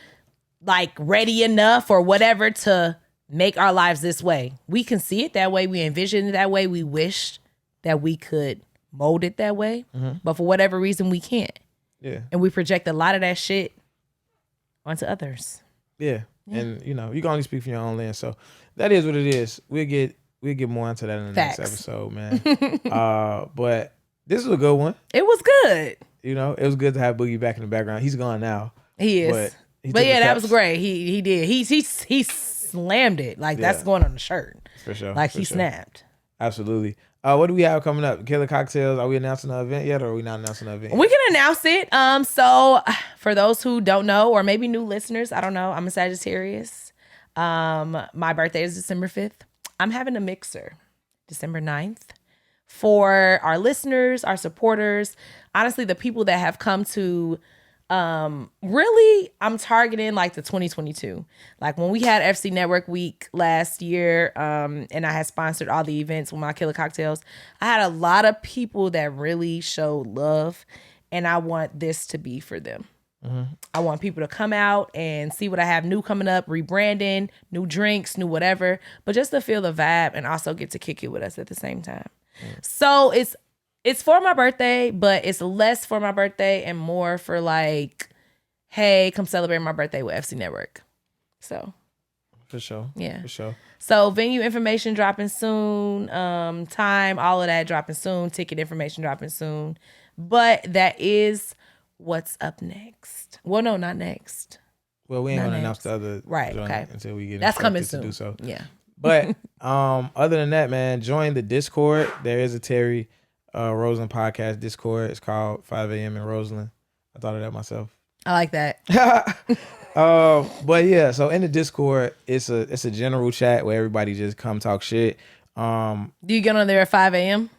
like ready enough or whatever to make our lives this way. We can see it that way. We envision it that way. We wish that we could mold it that way. But for whatever reason, we can't. Yeah. And we project a lot of that shit onto others. Yeah. And, you know, you can only speak from your own lens. So that is what it is. We'll get more into that in the Facts. next episode, man. But this was a good one. It was good. You know, it was good to have Boogie back in the background. He's gone now. He is. But he But took yeah, the that was caps. great. He did. He slammed it. Like that's Yeah. going on the shirt. For sure. Like for he sure. snapped. Absolutely. What do we have coming up? Killer Cocktails. Are we announcing an event yet, or are we not announcing an event? We can announce it. So for those who don't know, or maybe new listeners, I don't know. I'm a Sagittarius. My birthday is December 5th. I'm having a mixer December 9th for our listeners, our supporters, honestly, the people that have come to really I'm targeting like the 2022. Like when we had FC Network Week last year, and I had sponsored all the events with my Killer Cocktails, I had a lot of people that really showed love, and I want this to be for them. I want people to come out and see what I have new coming up, rebranding, new drinks, new whatever, but just to feel the vibe and also get to kick it with us at the same time. So it's for my birthday, but it's less for my birthday and more for like, hey, come celebrate my birthday with FC Network. So For sure. Yeah. For sure. so venue information dropping soon, time, all of that dropping soon, ticket information dropping soon. But that is what's up next. Well, no, not next. Well, we ain't Not gonna next. announch the other Right, joint okay. until we get That's coming instructed soon. to do so. Yeah. But other than that, man, join the Discord. There is a Terry Roseland podcast Discord. It's called 5 a.m. in Roseland. I thought of that myself. I like that. But yeah, so in the Discord, it's a general chat where everybody just come talk shit. Do you get on there at 5 a.m.?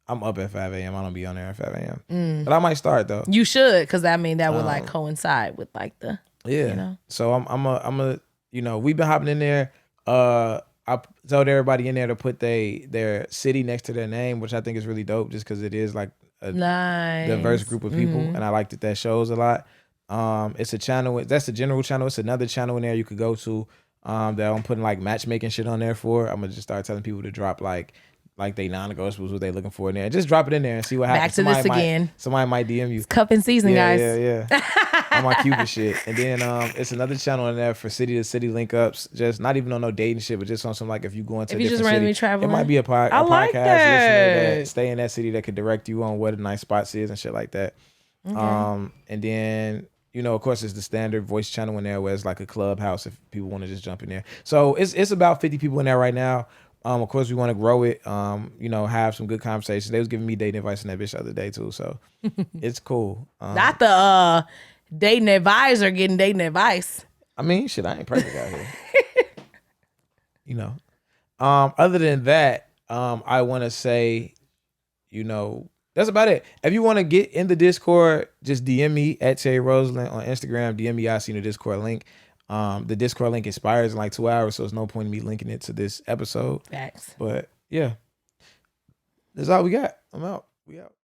I'm up at 5 a.m. I don't be on there at 5 a.m. Mm. But I might start though. You should, because I mean that would like coincide with like the Yeah. you know. So I'm a you know, we've been hopping in there. I told everybody in there to put their city next to their name, which I think is really dope, just because it is like a Nice. diverse group of people, and I like that shows a lot. It's a channel. That's the general channel. It's another channel in there you could go to. That I'm putting like matchmaking shit on there for. I'm gonna just start telling people to drop like they non-negotiables, what they looking for in there. Just drop it in there and see what happens. Back to this again. Somebody might DM you. Cupping season, guys. Yeah. On my Cupid shit. And then it's another channel in there for city to city link ups. Just not even on no dating shit, but just on some like if you go into If a you just different randomly city, traveling. it might be a I like podcast listener that. that stay in that city that could direct you on what a nice spots is and shit like that. And then you know, of course, it's the standard voice channel in there where it's like a clubhouse if people want to just jump in there. So it's about 50 people in there right now. Of course, we want to grow it. You know, have some good conversations. They was giving me dating advice in that bitch the other day too, so it's cool. Not the dating advisor getting dating advice. I mean, shit, I ain't perfect out here. You know. Other than that, I want to say, you know, that's about it. If you want to get in the Discord, just DM me at Terry Roseland on Instagram. DM me, I see the Discord link. The Discord link expires in like 2 hours, so there's no point in me linking it to this episode. Facts. But yeah, that's all we got. I'm out. We out.